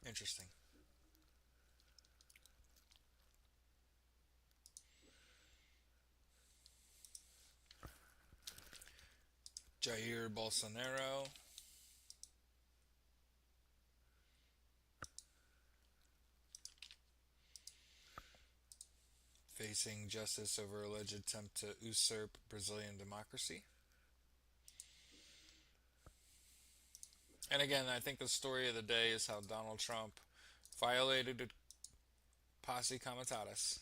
Speaker 1: Interesting. Jair Bolsonaro facing justice over alleged attempt to usurp Brazilian democracy. And again, I think the story of the day is how Donald Trump violated Posse Comitatus.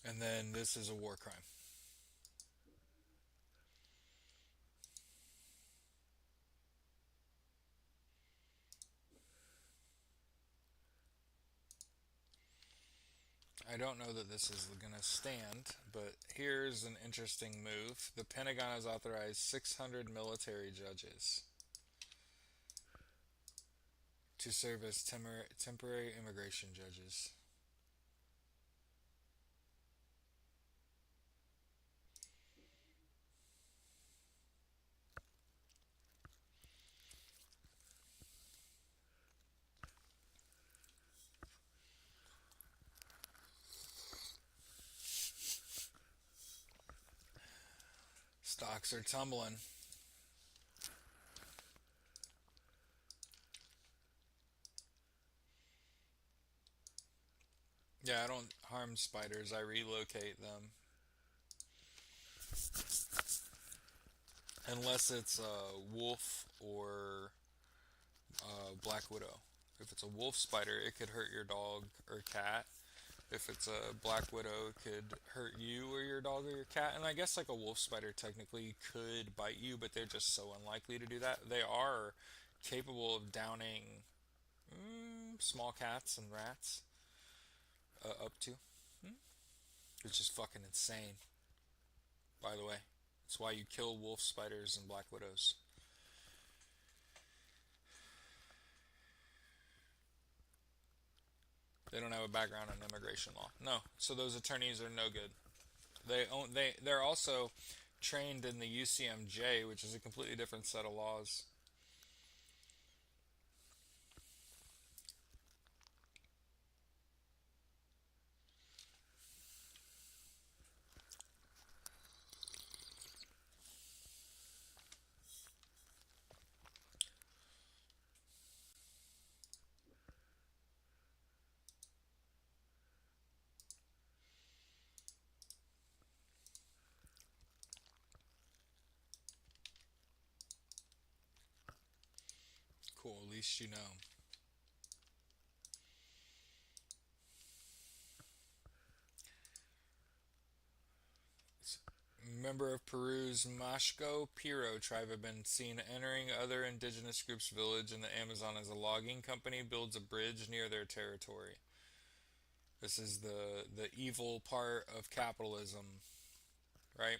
Speaker 1: And then this is a war crime. I don't know that this is going to stand, but here's an interesting move. The Pentagon has authorized 600 military judges to serve as temporary immigration judges. Stocks are tumbling. Yeah, I don't harm spiders, I relocate them. Unless it's a wolf or a black widow. If it's a wolf spider, it could hurt your dog or cat. If it's a black widow, it could hurt you or your dog or your cat. And I guess like a wolf spider technically could bite you, but they're just so unlikely to do that. They are capable of downing small cats and rats up to, which is fucking insane. By the way, that's why you kill wolf spiders and black widows. They don't have a background in immigration law. No, so those attorneys are no good. They're also trained in the UCMJ, which is a completely different set of laws. Cool, at least you know. Member of Peru's Mashco Piro tribe have been seen entering other indigenous groups' village in the Amazon as a logging company builds a bridge near their territory. This is the evil part of capitalism, right?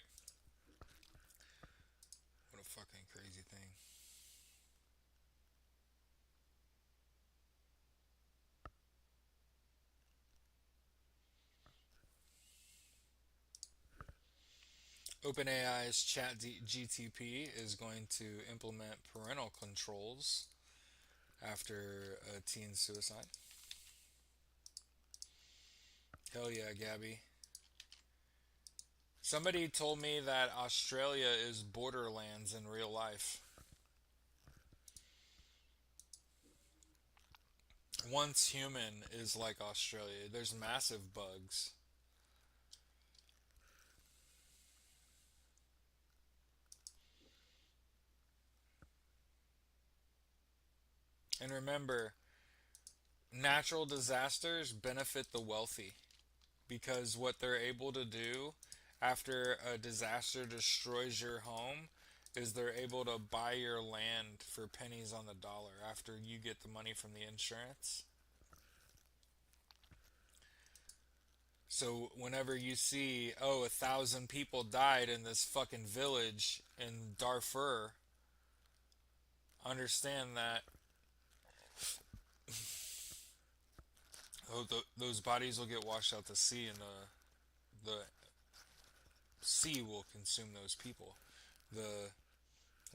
Speaker 1: What a fucking crazy thing. OpenAI's ChatGTP is going to implement parental controls after a teen suicide. Hell yeah, Gabby. Somebody told me that Australia is Borderlands in real life. Once human is like Australia. There's massive bugs. And remember, natural disasters benefit the wealthy because what they're able to do after a disaster destroys your home is they're able to buy your land for pennies on the dollar after you get the money from the insurance. So whenever you see, oh, 1,000 people died in this fucking village in Darfur, understand that those bodies will get washed out to sea, and the sea will consume those people. The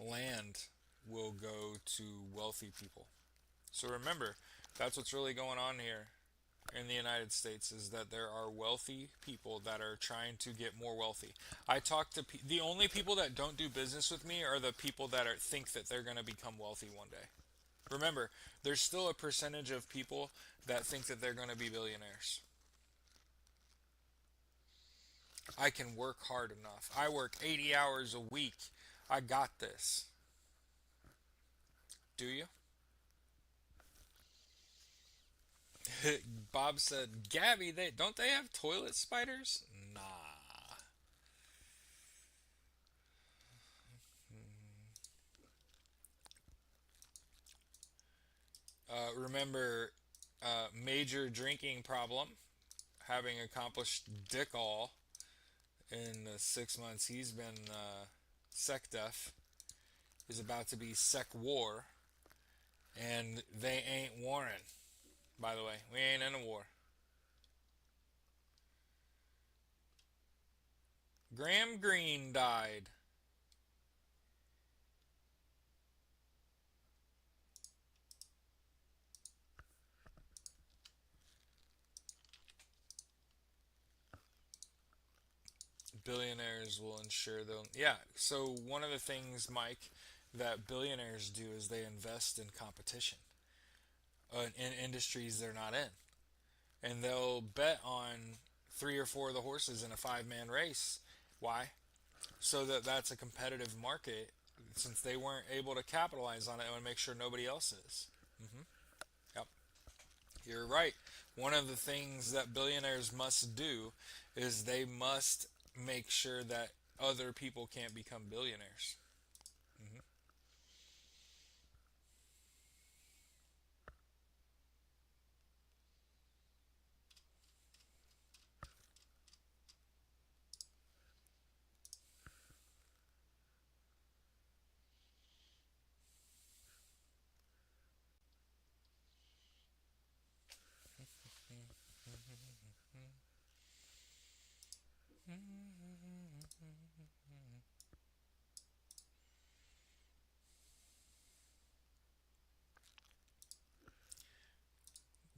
Speaker 1: land will go to wealthy people. So remember, that's what's really going on here in the United States is that there are wealthy people that are trying to get more wealthy. I talk to the only people that don't do business with me are the people that think that they're going to become wealthy one day. Remember, there's still a percentage of people that think that they're going to be billionaires. I can work hard enough. I work 80 hours a week. I got this. Do you? Bob said, Gabby, they have toilet spiders? Nah. Remember, major drinking problem, having accomplished dick all in the 6 months he's been sec def, is about to be sec war, and they ain't warring. By the way, we ain't in a war. Graham Greene died. Billionaires will ensure they'll. Yeah, so one of the things, Mike, that billionaires do is they invest in competition in industries they're not in. And they'll bet on three or four of the horses in a 5-man race. Why? So that that's a competitive market. Since they weren't able to capitalize on it, I want to make sure nobody else is. Hmm. Yep, you're right. One of the things that billionaires must do is they must make sure that other people can't become billionaires. Hmm.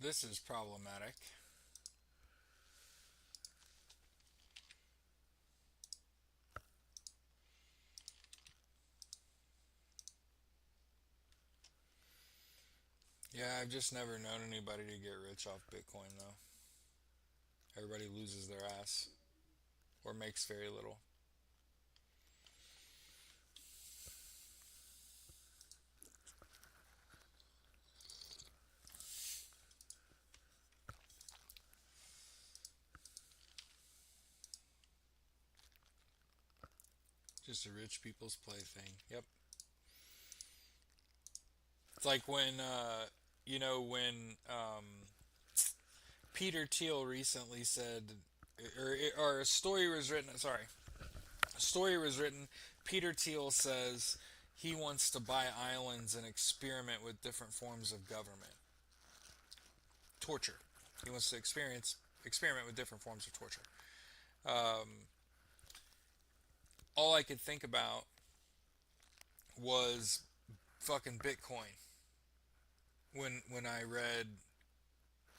Speaker 1: This is problematic. Yeah, I've just never known anybody to get rich off Bitcoin, though. Everybody loses their ass or makes very little. Just a rich people's plaything. Yep. It's like when, when Peter Thiel recently said, or a story was written, sorry, a story was written. Peter Thiel says he wants to buy islands and experiment with different forms of government. Torture. He wants to experiment with different forms of torture. Um, all I could think about was fucking Bitcoin when I read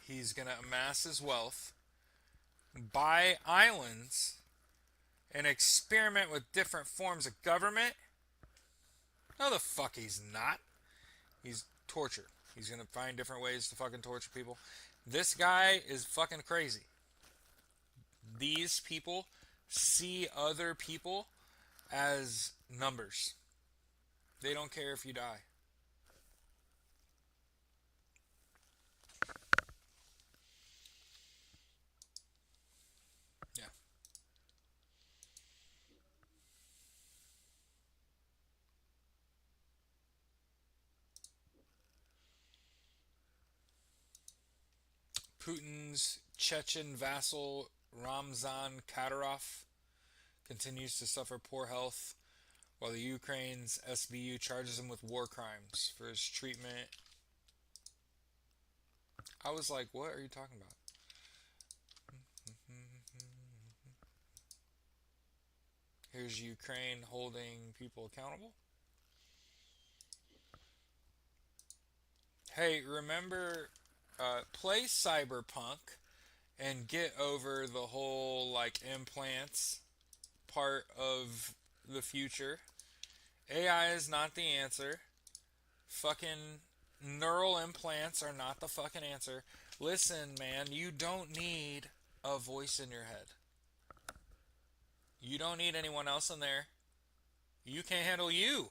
Speaker 1: he's gonna amass his wealth, buy islands, and experiment with different forms of government. No, the fuck he's not. He's tortured. He's gonna find different ways to fucking torture people. This guy is fucking crazy. These people see other people as numbers. They don't care if you die. Yeah. Putin's Chechen vassal Ramzan Kadyrov continues to suffer poor health, while the Ukraine's SBU charges him with war crimes for his treatment. I was like, what are you talking about? Here's Ukraine holding people accountable. Hey, remember, play Cyberpunk and get over the whole like implants part of the future. AI is not the answer. Fucking neural implants are not the fucking answer. Listen, man, you don't need a voice in your head. You don't need anyone else in there. You can't handle you.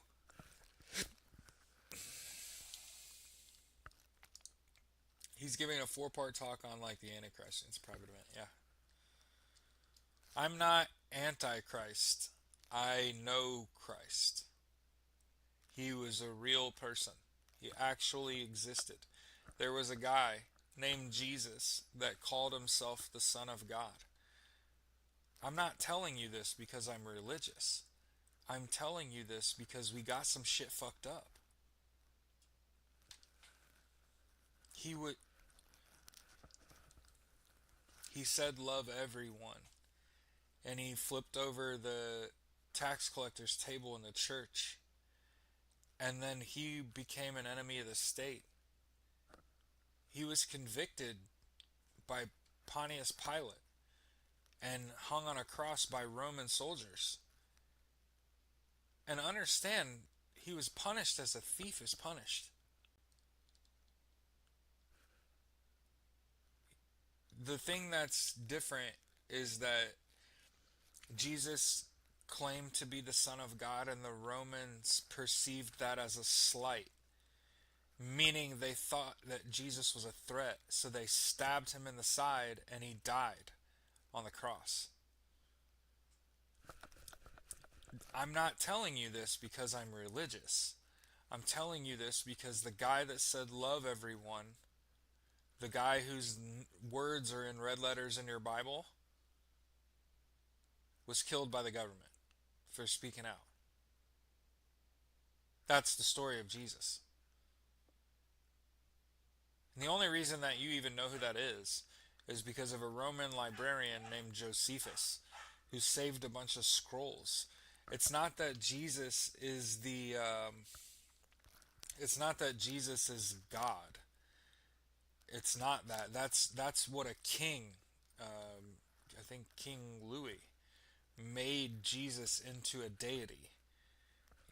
Speaker 1: He's giving a four-part talk on like the Antichrist. It's a private event. Yeah. I'm not Antichrist. I know Christ. He was a real person. He actually existed. There was a guy named Jesus that called himself the Son of God. I'm not telling you this because I'm religious. I'm telling you this because we got some shit fucked up. He would he said love everyone, and he flipped over the tax collector's table in the church, and then he became an enemy of the state. He was convicted by Pontius Pilate and hung on a cross by Roman soldiers. And understand, he was punished as a thief is punished. The thing that's different is that Jesus claimed to be the Son of God, and the Romans perceived that as a slight, meaning they thought that Jesus was a threat, so they stabbed him in the side and he died on the cross. I'm not telling you this because I'm religious. I'm telling you this because the guy that said love everyone, the guy whose words are in red letters in your Bible, was killed by the government for speaking out. That's the story of Jesus. And the only reason that you even know who that is because of a Roman librarian named Josephus, who saved a bunch of scrolls. It's not that Jesus is the. It's not that Jesus is God. It's not that. That's what a king. I think King Louis made Jesus into a deity.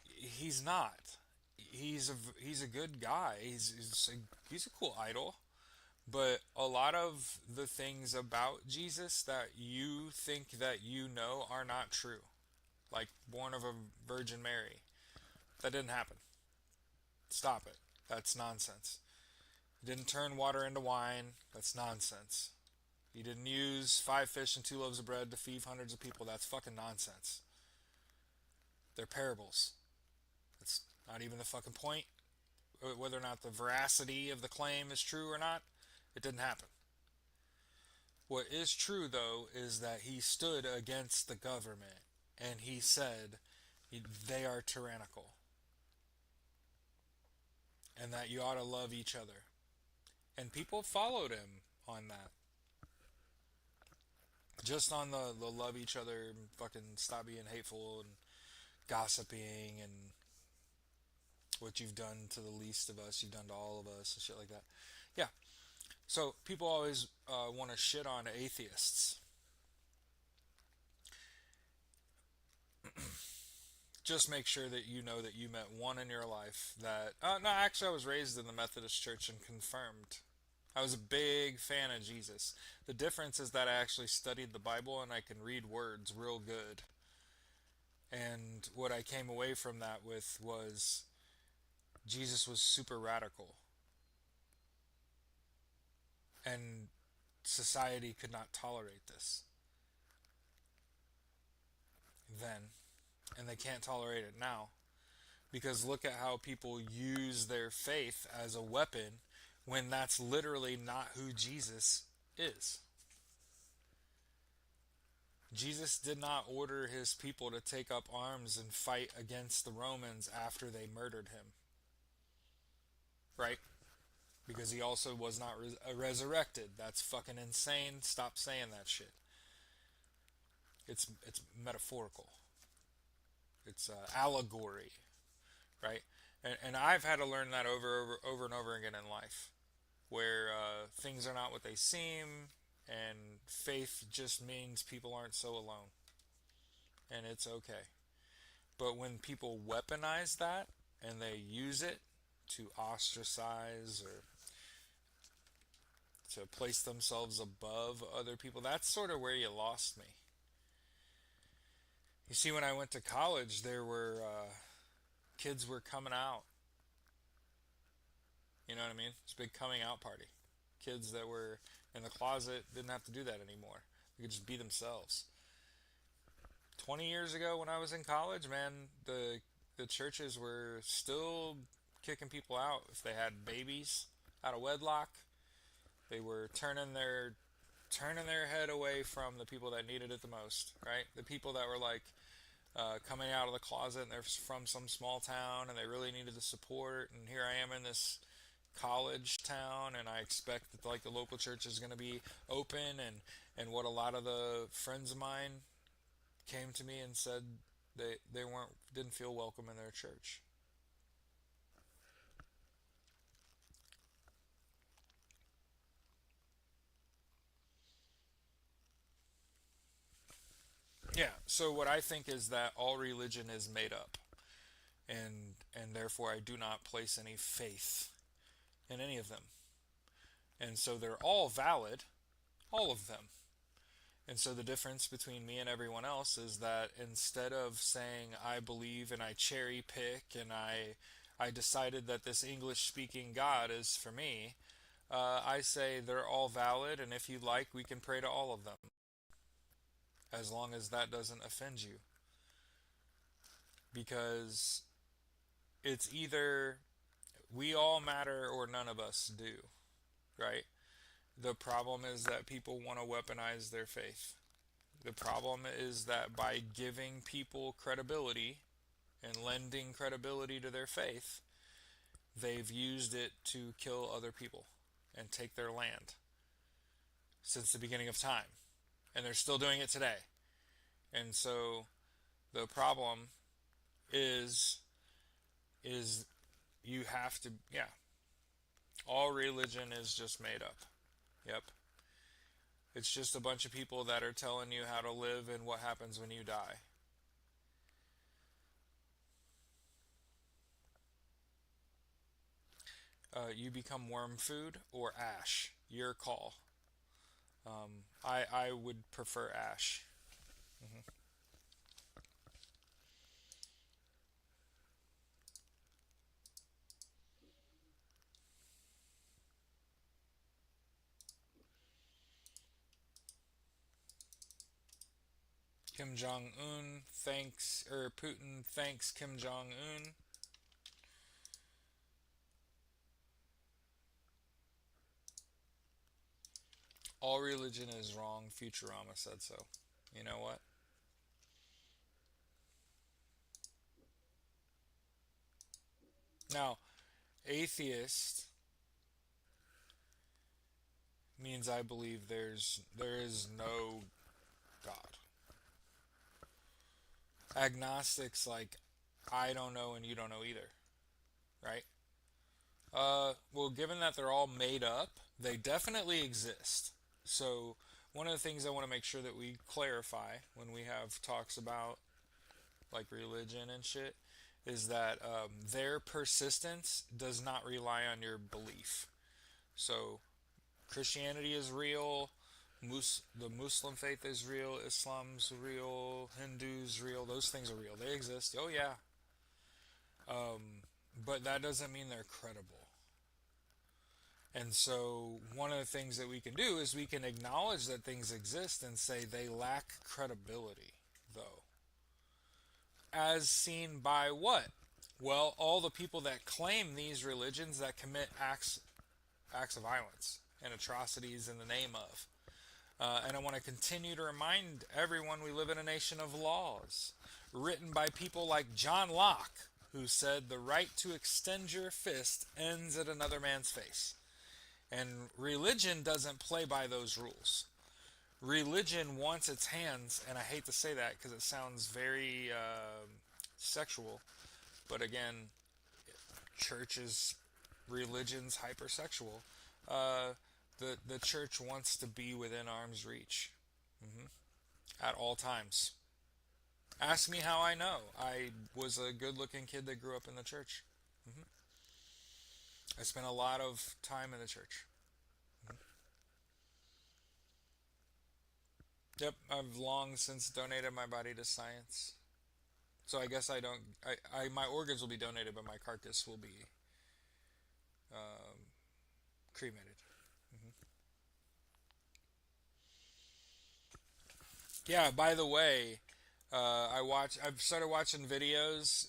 Speaker 1: He's not. He's a good guy. He's a cool idol. But a lot of the things about Jesus that you think that you know are not true. Like born of a Virgin Mary. That didn't happen. Stop it. That's nonsense. He didn't turn water into wine. That's nonsense. He didn't use 5 fish and 2 loaves of bread to feed hundreds of people. That's fucking nonsense. They're parables. That's not even the fucking point. Whether or not the veracity of the claim is true or not, it didn't happen. What is true, though, is that he stood against the government and he said they are tyrannical and that you ought to love each other. And people followed him on that. Just on the love each other and fucking stop being hateful and gossiping and what you've done to the least of us, you've done to all of us, and shit like that. Yeah. So people always want to shit on atheists. Just make sure that you know that you met one in your life that. No, actually, I was raised in the Methodist Church and confirmed. I was a big fan of Jesus. The difference is that I actually studied the Bible and I can read words real good. And what I came away from that with was Jesus was super radical. And society could not tolerate this then. And they can't tolerate it now. Because look at how people use their faith as a weapon when that's literally not who Jesus is. Jesus did not order his people to take up arms and fight against the Romans after they murdered him. Right? Because he also was not resurrected. That's fucking insane. Stop saying that shit. It's metaphorical. It's allegory, right? And I've had to learn that over and over again in life, where things are not what they seem, and faith just means people aren't so alone, and it's okay. But when people weaponize that and they use it to ostracize or to place themselves above other people, that's sort of where you lost me. You see, when I went to college, there were kids were coming out. You know what I mean? It's a big coming out party. Kids that were in the closet didn't have to do that anymore. They could just be themselves. 20 years ago when I was in college, man, the churches were still kicking people out if they had babies out of wedlock. They were turning their head away from the people that needed it the most, right? The people that were like coming out of the closet and they're from some small town and they really needed the support. And here I am in this college town and I expect that like the local church is going to be open, and what a lot of the friends of mine came to me and said they didn't feel welcome in their church. Yeah, so what I think is that all religion is made up, and therefore I do not place any faith in any of them. And so they're all valid, all of them. And so the difference between me and everyone else is that instead of saying I believe and I cherry pick and I decided that this English speaking God is for me, I say they're all valid, and if you like, we can pray to all of them, as long as that doesn't offend you. Because it's either we all matter or none of us do, right? The problem is that people want to weaponize their faith. The problem is that by giving people credibility and lending credibility to their faith, they've used it to kill other people and take their land since the beginning of time. And they're still doing it today. And so the problem is you have to, yeah, all religion is just made up. Yep. It's just a bunch of people that are telling you how to live and what happens when you die. You become worm food or ash. Your call. I would prefer ash. Mm-hmm. Kim Jong Un thanks, or Putin thanks Kim Jong Un. All religion is wrong. Futurama said so. You know what? Now, atheist means I believe there is no God. Agnostics, like, I don't know and you don't know either, right? Well, given that they're all made up, they definitely exist. So, one of the things I want to make sure that we clarify when we have talks about like religion and shit is that their persistence does not rely on your belief. So, Christianity is real, the Muslim faith is real, Islam's real, Hindu's real. Those things are real. They exist. Oh yeah, but that doesn't mean they're credible. And so, one of the things that we can do is we can acknowledge that things exist and say they lack credibility, though. As seen by what? Well, all the people that claim these religions that commit acts of violence and atrocities in the name of. And I want to continue to remind everyone we live in a nation of laws, written by people like John Locke, who said the right to extend your fist ends at another man's face. And religion doesn't play by those rules. Religion wants its hands, and I hate to say that because it sounds very sexual, but again, church is religion's hypersexual. Uh, the church wants to be within arm's reach at all times. Ask me how I know. I was a good-looking kid that grew up in the church. hmm I spent a lot of time in the church. Yep, I've long since donated my body to science. So I guess I don't. My organs will be donated, but my carcass will be um, cremated. hmm Yeah. By the way, I've started watching videos,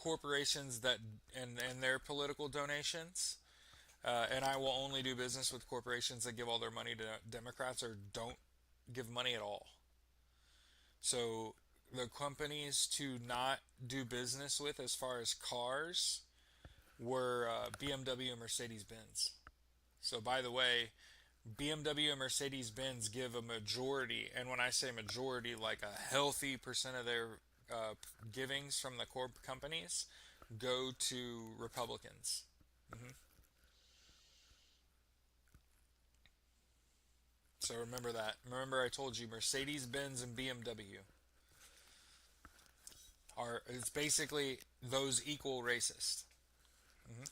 Speaker 1: corporations that and their political donations, and I will only do business with corporations that give all their money to Democrats or don't give money at all. So the companies to not do business with as far as cars were BMW and Mercedes Benz. So by the way, BMW and Mercedes Benz give a majority, and when I say majority, like a healthy percent of their givings from the corp companies go to Republicans. hmm So remember that. Remember I told you Mercedes Benz and BMW are, it's basically those equal racist. hmm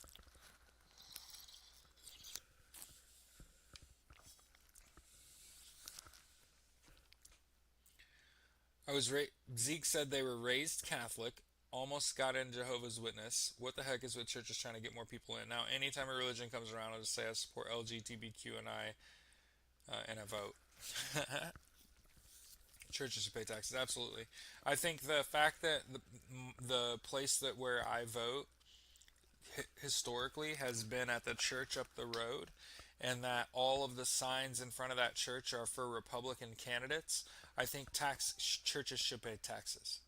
Speaker 1: I was Zeke said they were raised Catholic, almost got in Jehovah's Witness. What the heck is with churches trying to get more people in? Now, anytime a religion comes around, I'll just say I support LGBTQ and I vote. Churches should pay taxes, absolutely. I think the fact that the place that where I vote historically has been at the church up the road, and that all of the signs in front of that church are for Republican candidates, I think churches should pay taxes.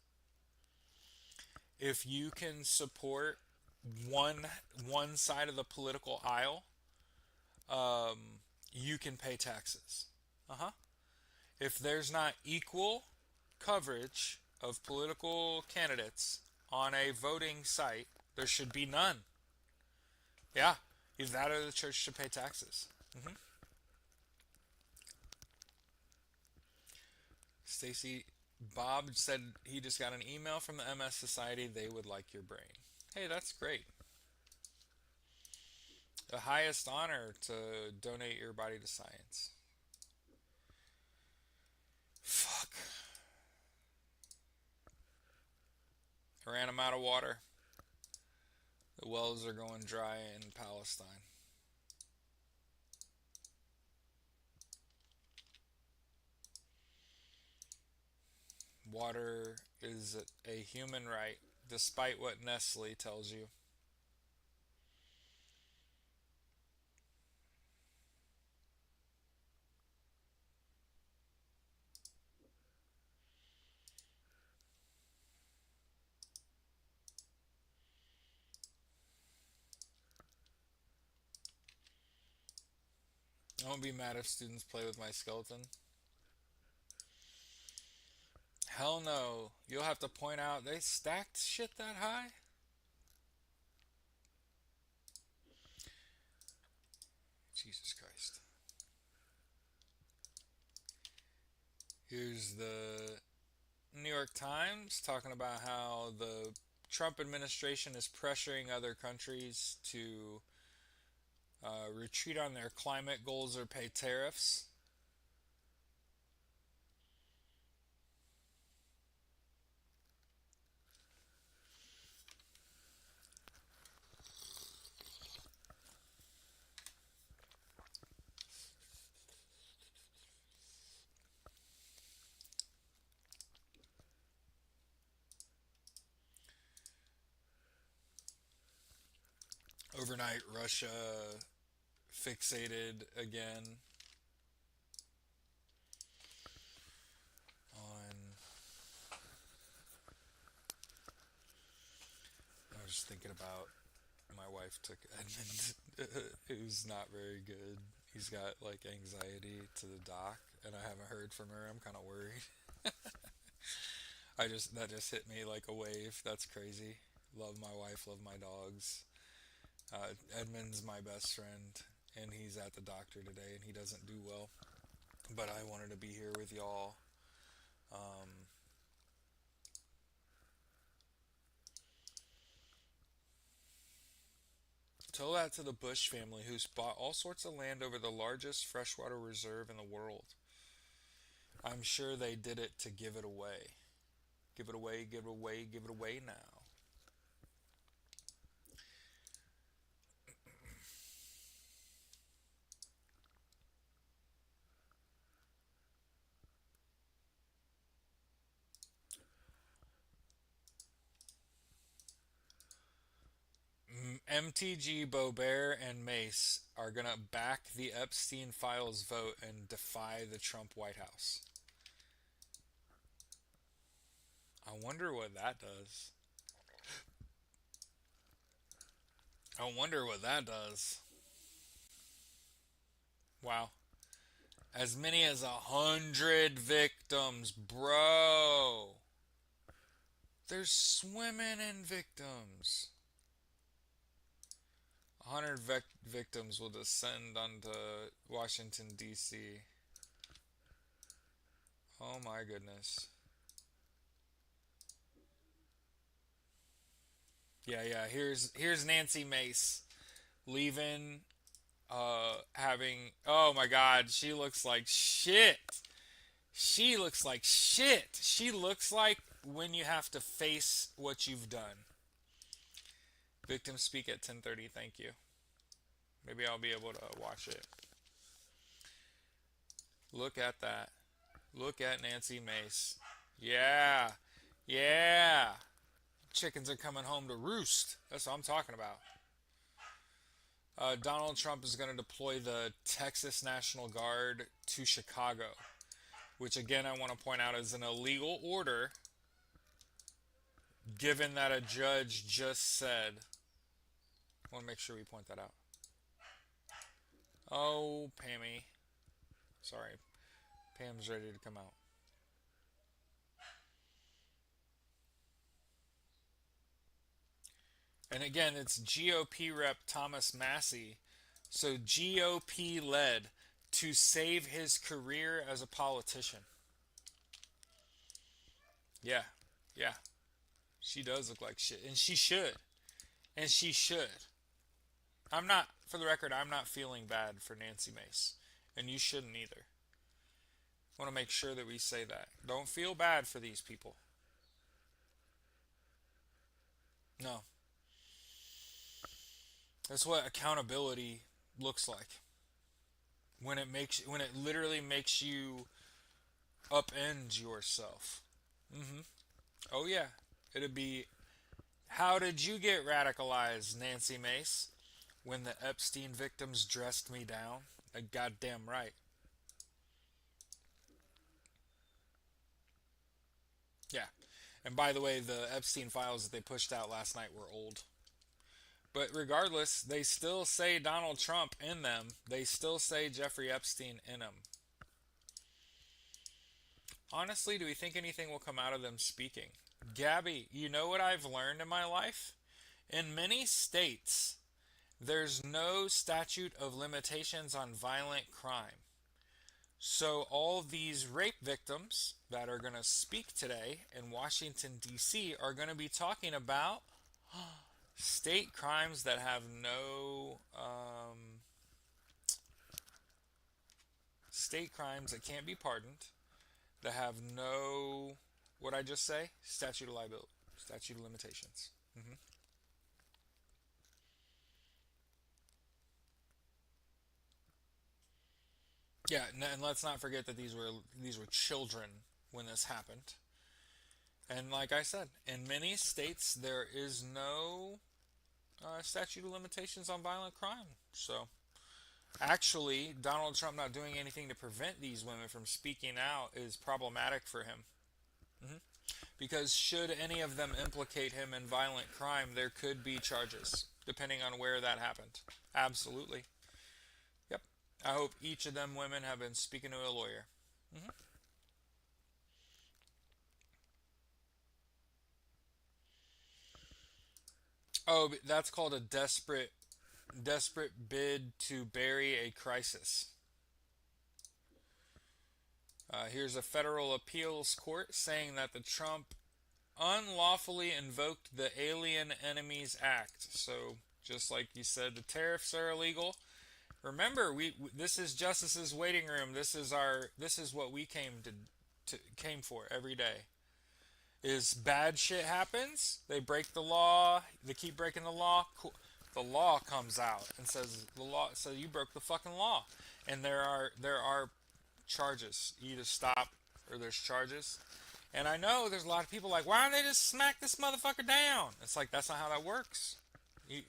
Speaker 1: If you can support one one side of the political aisle, um, you can pay taxes. Uh huh. If there's not equal coverage of political candidates on a voting site, there should be none. Yeah, either that or the church should pay taxes. hmm Stacy, Bob said he just got an email from the MS Society. They would like your brain. Hey, that's great. The highest honor to donate your body to science. Fuck. I ran them out of water. The wells are going dry in Palestine. Water is a human right, despite what Nestle tells you. I won't be mad if students play with my skeleton. Hell no. You'll have to point out they stacked shit that high? Jesus Christ. Here's the New York Times talking about how the Trump administration is pressuring other countries to retreat on their climate goals or pay tariffs. Overnight, Russia fixated again on. I was thinking about my wife took Edmund, who's not very good. He's got like anxiety to the doc, and I haven't heard from her. I'm kind of worried. That just hit me like a wave. That's crazy. Love my wife, love my dogs. Edmund's my best friend, and he's at the doctor today, and he doesn't do well. But I wanted to be here with y'all. Um, Tell that to the Bush family, who's bought all sorts of land over the largest freshwater reserve in the world. I'm sure they did it to give it away. Give it away, give it away, give it away now. MTG, Boebert, and Mace are going to back the Epstein files vote and defy the Trump White House. I wonder what that does. I wonder what that does. Wow. As many as 100 victims, bro. They're swimming in victims. 100 victims will descend onto Washington, D.C. Oh my goodness. Yeah. Here's Nancy Mace leaving. Having. Oh my God, she looks like shit. She looks like shit. She looks like when you have to face what you've done. Victims speak at 10:30. Thank you. Maybe I'll be able to watch it. Look at that. Look at Nancy Mace. Yeah. Yeah. Chickens are coming home to roost. That's what I'm talking about. Donald Trump is going to deploy the Texas National Guard to Chicago, which again I want to point out is an illegal order, given that a judge just said. I want to make sure we point that out. Oh, Pammy. Sorry. Pam's ready to come out. And again, it's GOP Rep Thomas Massie. So GOP led to save his career as a politician. Yeah. Yeah. She does look like shit. And she should. And she should. I'm not, for the record, I'm not feeling bad for Nancy Mace. And you shouldn't either. I want to make sure that we say that. Don't feel bad for these people. No. That's what accountability looks like. When it literally makes you upend yourself. Mm-hmm. Oh yeah. It'd be, how did you get radicalized, Nancy Mace? When the Epstein victims dressed me down? Like goddamn right. Yeah. And by the way, the Epstein files that they pushed out last night were old. But regardless, they still say Donald Trump in them. They still say Jeffrey Epstein in them. Honestly, do we think anything will come out of them speaking? Gabby, you know what I've learned in my life? In many states, there's no statute of limitations on violent crime. So, all these rape victims that are going to speak today in Washington, D.C., are going to be talking about state crimes that have no state crimes that can't be pardoned, that have no, what I just say, statute of liability, statute of limitations. Hmm. Yeah, and let's not forget that these were children when this happened. And like I said, in many states there is no statute of limitations on violent crime. So actually, Donald Trump not doing anything to prevent these women from speaking out is problematic for him. Hmm. Because should any of them implicate him in violent crime, there could be charges, depending on where that happened. Absolutely. Yep. I hope each of them women have been speaking to a lawyer. Hmm. Oh, that's called a desperate bid to bury a crisis. Here's a federal appeals court saying that the Trump unlawfully invoked the Alien Enemies Act. So, just like you said, the tariffs are illegal. Remember, this is Justice's waiting room. This is what we came for every day. Is bad shit happens, they break the law, they keep breaking the law. Cool. The law comes out and says the law. So you broke the fucking law, and there are charges. You either stop or there's charges. And I know there's a lot of people like, why don't they just smack this motherfucker down? It's like that's not how that works. You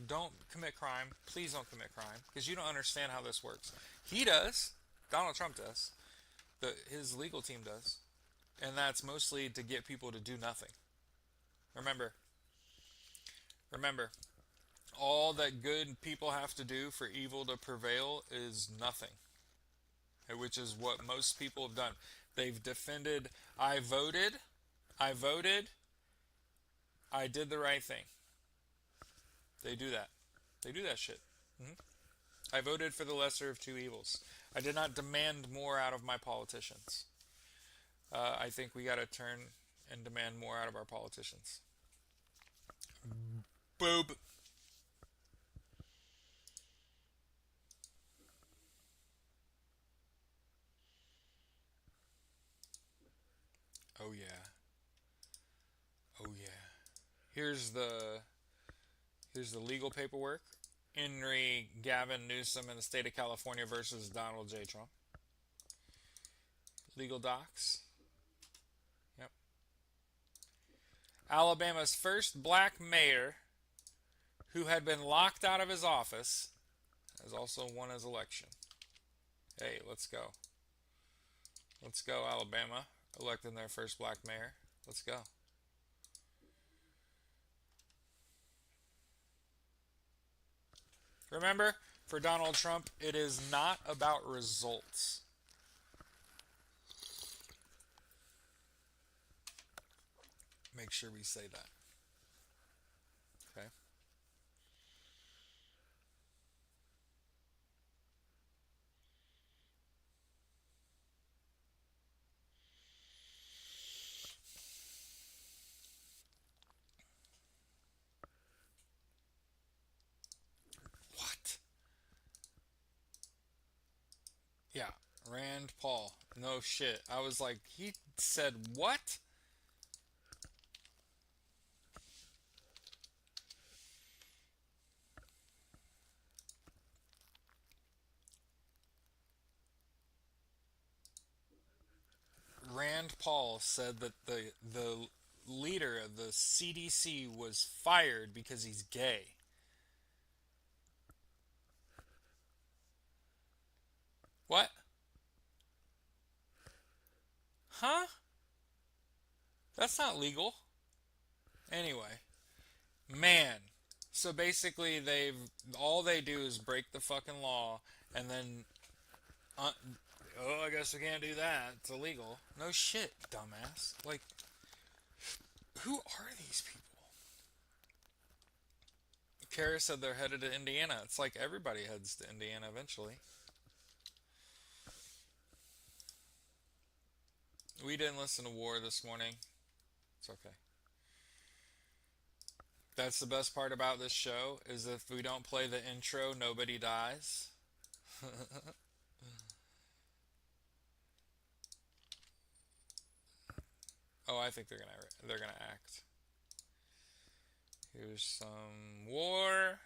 Speaker 1: don't commit crime. Please don't commit crime because you don't understand how this works. He does. Donald Trump does. His legal team does, and that's mostly to get people to do nothing. Remember, remember, all that good people have to do for evil to prevail is nothing, which is what most people have done. They've defended, I voted, I voted, I did the right thing. They do that. They do that shit. Hmm. I voted for the lesser of two evils. I did not demand more out of my politicians. I think we got to turn and demand more out of our politicians. Boob. Oh yeah. Oh yeah. Here's the here's the legal paperwork. Henry Gavin Newsom in the state of California versus Donald J. Trump. Legal docs. Yep. Alabama's first black mayor who had been locked out of his office has also won his election. Hey, let's go. Let's go, Alabama. Electing their first black mayor. Let's go. Remember, for Donald Trump, it is not about results. Make sure we say that. Okay? What? Yeah, Rand Paul. No shit. I was like, he said what? Rand Paul said that the leader of the CDC was fired because he's gay. What? Huh? That's not legal. Anyway, man. So basically, they do is break the fucking law, and then uh, oh, I guess we can't do that. It's illegal. No shit, dumbass. Like, who are these people? Kara said they're headed to Indiana. It's like everybody heads to Indiana eventually. We didn't listen to War this morning. It's okay. That's the best part about this show is if we don't play the intro, nobody dies. Oh, I think they're gonna act. Here's some War.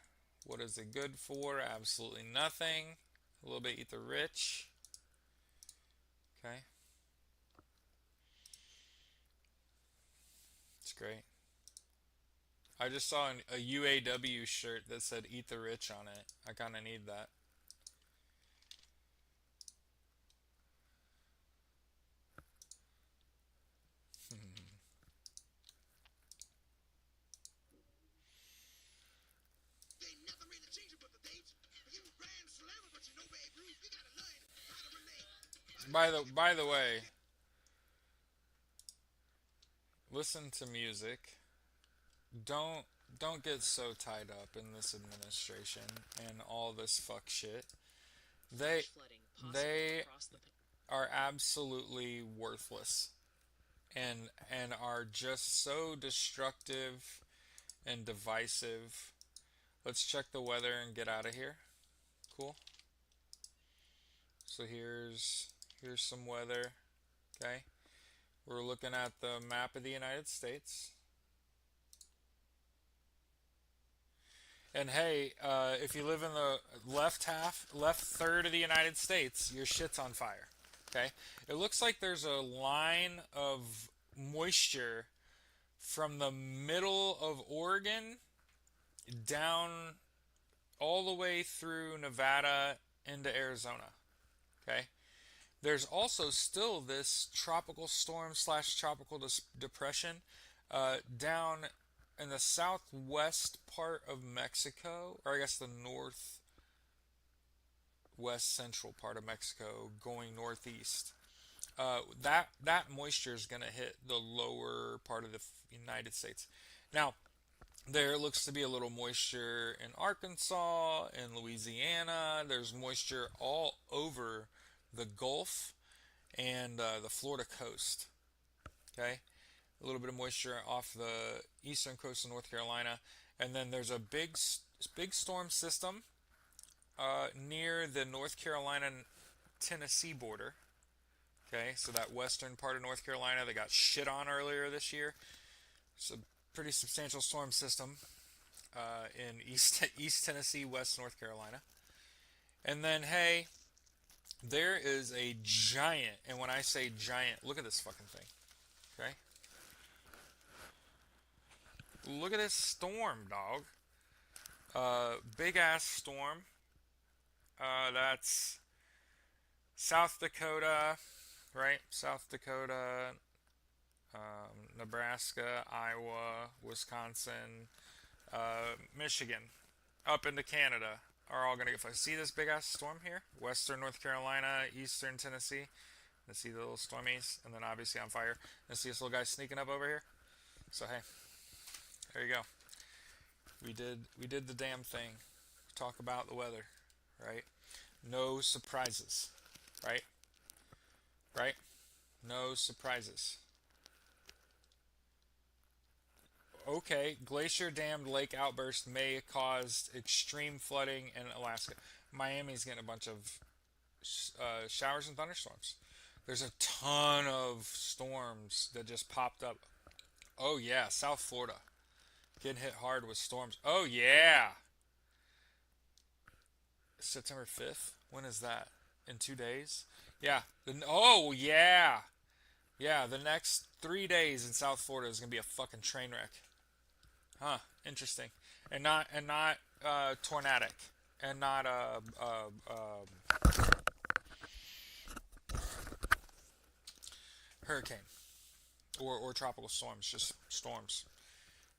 Speaker 1: What is it good for? Absolutely nothing. A little bit eat the rich. Okay, it's great. I just saw a UAW shirt that said "Eat the Rich" on it. I kind of need that. By the way, listen to music. Don't don't get so tied up in this administration and all this fuck shit. They they are absolutely worthless and are just so destructive and divisive. Let's check the weather and get out of here. Cool. So here's some weather. Okay. We're looking at the map of the United States. And hey, if you live in the left third of the United States, your shit's on fire. Okay? It looks like there's a line of moisture from the middle of Oregon down all the way through Nevada into Arizona. Okay? There's also still this tropical storm slash tropical depression down in the southwest part of Mexico, or I guess the northwest central part of Mexico, going northeast. That moisture is going to hit the lower part of the United States. Now, there looks to be a little moisture in Arkansas, in Louisiana. There's moisture all over the Gulf and the Florida coast. Okay, a little bit of moisture off the eastern coast of North Carolina, and then there's a big storm system near the North Carolina Tennessee border. Okay, so that western part of North Carolina that got shit on earlier this year. It's a pretty substantial storm system in East Tennessee, West North Carolina. And then, hey, there is a giant, and when I say giant, look at this fucking thing. Okay? Look at this storm, dog. Big ass storm. That's South Dakota, right? South Dakota, Nebraska, Iowa, Wisconsin, Michigan, up into Canada are all gonna get flooded. See this big ass storm here? Western North Carolina, Eastern Tennessee. Let's see the little stormies, and then obviously on fire. Let's see this little guy sneaking up over here. So hey, there you go. We did the damn thing. Talk about the weather, right? No surprises, right? Right? No surprises. Okay, glacier dammed lake outburst may cause extreme flooding in Alaska. Miami's getting a bunch of showers and thunderstorms. There's a ton of storms that just popped up. Oh yeah, South Florida getting hit hard with storms. Oh yeah, September 5th. When is that? In 2 days? Yeah. Oh yeah, yeah. The next 3 days in South Florida is gonna be a fucking train wreck. Huh. Interesting. And not tornadic, and not hurricane or tropical storms. Just storms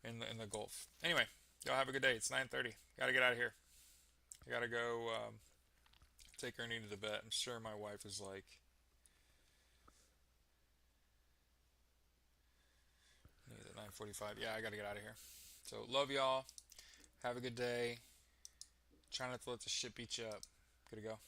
Speaker 1: in the Gulf. Anyway, y'all have a good day. It's 9:30. Gotta get out of here. I gotta go take Ernie to the vet. I'm sure my wife is like, "Need at 9:45." Yeah, I gotta get out of here. So love y'all. Have a good day. Try not to let the shit beat you up. Gotta go.